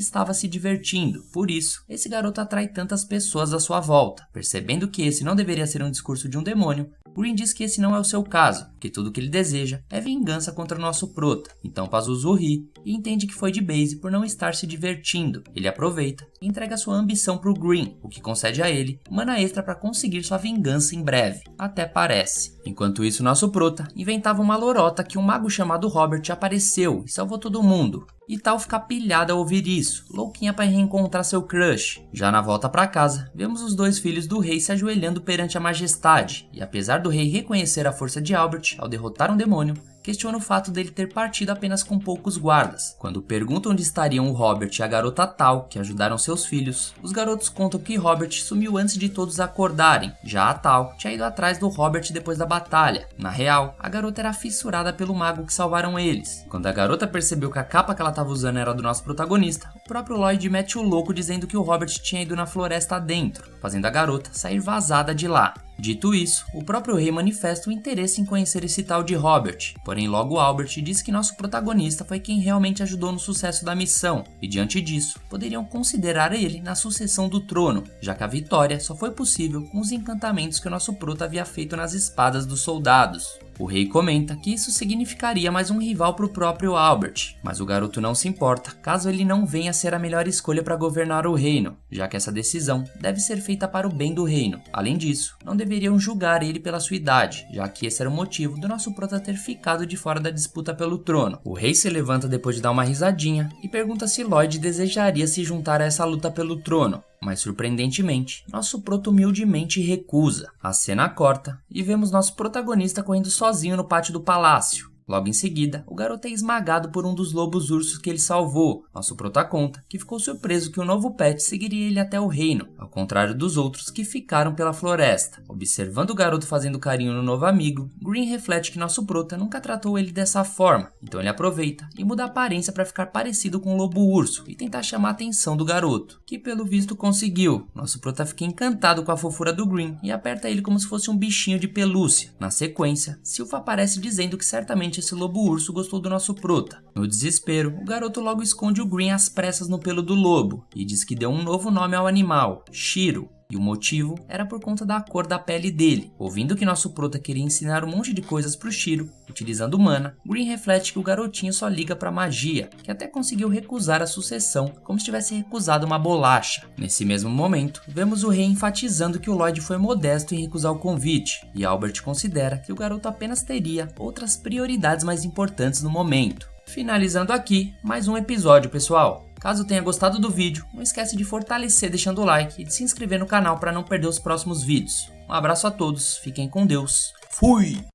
estava se divertindo. Por isso, esse garoto atrai tantas pessoas à sua volta. Percebendo que esse não deveria ser um discurso de um demônio, Green diz que esse não é o seu caso, que tudo que ele deseja é vingança contra o nosso prota. Então Pazuzu ri e entende que foi de Base por não estar se divertindo. Ele aproveita e entrega sua ambição pro Green, o que concede a ele mana extra para conseguir sua vingança em breve. Até parece. Enquanto isso, nosso prota inventava uma lorota que um mago chamado Robert apareceu e salvou todo mundo. E Tal fica pilhada ao ouvir isso, louquinha para reencontrar seu crush. Já na volta para casa, vemos os 2 filhos do rei se ajoelhando perante a majestade, e apesar do rei reconhecer a força de Albert ao derrotar um demônio, questiona o fato dele ter partido apenas com poucos guardas. Quando perguntam onde estariam o Robert e a garota Tal, que ajudaram seus filhos, os garotos contam que Robert sumiu antes de todos acordarem. Já a Tal tinha ido atrás do Robert depois da batalha. Na real, a garota era fissurada pelo mago que salvaram eles. Quando a garota percebeu que a capa que ela estava usando era do nosso protagonista, o próprio Lloyd mete o louco dizendo que o Robert tinha ido na floresta adentro, fazendo a garota sair vazada de lá. Dito isso, o próprio rei manifesta o interesse em conhecer esse tal de Robert, porém logo Albert diz que nosso protagonista foi quem realmente ajudou no sucesso da missão, e diante disso, poderiam considerar ele na sucessão do trono, já que a vitória só foi possível com os encantamentos que o nosso prota havia feito nas espadas dos soldados. O rei comenta que isso significaria mais um rival para o próprio Albert, mas o garoto não se importa caso ele não venha a ser a melhor escolha para governar o reino, já que essa decisão deve ser feita para o bem do reino. Além disso, não deveriam julgar ele pela sua idade, já que esse era o motivo do nosso prota ter ficado de fora da disputa pelo trono. O rei se levanta depois de dar uma risadinha e pergunta se Lloyd desejaria se juntar a essa luta pelo trono. Mas surpreendentemente, nosso prota humildemente recusa. A cena corta e vemos nosso protagonista correndo sozinho no pátio do palácio. Logo em seguida, o garoto é esmagado por um dos lobos ursos que ele salvou. Nosso prota conta que ficou surpreso que o novo pet seguiria ele até o reino, ao contrário dos outros que ficaram pela floresta. Observando o garoto fazendo carinho no novo amigo, Green reflete que nosso prota nunca tratou ele dessa forma, então ele aproveita e muda a aparência para ficar parecido com o lobo urso e tentar chamar a atenção do garoto, que pelo visto conseguiu. Nosso prota fica encantado com a fofura do Green e aperta ele como se fosse um bichinho de pelúcia. Na sequência, Silpha aparece dizendo que certamente esse lobo urso gostou do nosso prota. No desespero, o garoto logo esconde o Green às pressas no pelo do lobo e diz que deu um novo nome ao animal, Shiro. E o motivo era por conta da cor da pele dele. Ouvindo que nosso prota queria ensinar um monte de coisas pro Shiro, utilizando mana, Green reflete que o garotinho só liga pra magia, que até conseguiu recusar a sucessão, como se tivesse recusado uma bolacha. Nesse mesmo momento, vemos o rei enfatizando que o Lloyd foi modesto em recusar o convite, e Albert considera que o garoto apenas teria outras prioridades mais importantes no momento. Finalizando aqui, mais um episódio, pessoal. Caso tenha gostado do vídeo, não esquece de fortalecer deixando o like e de se inscrever no canal para não perder os próximos vídeos. Um abraço a todos, fiquem com Deus, fui!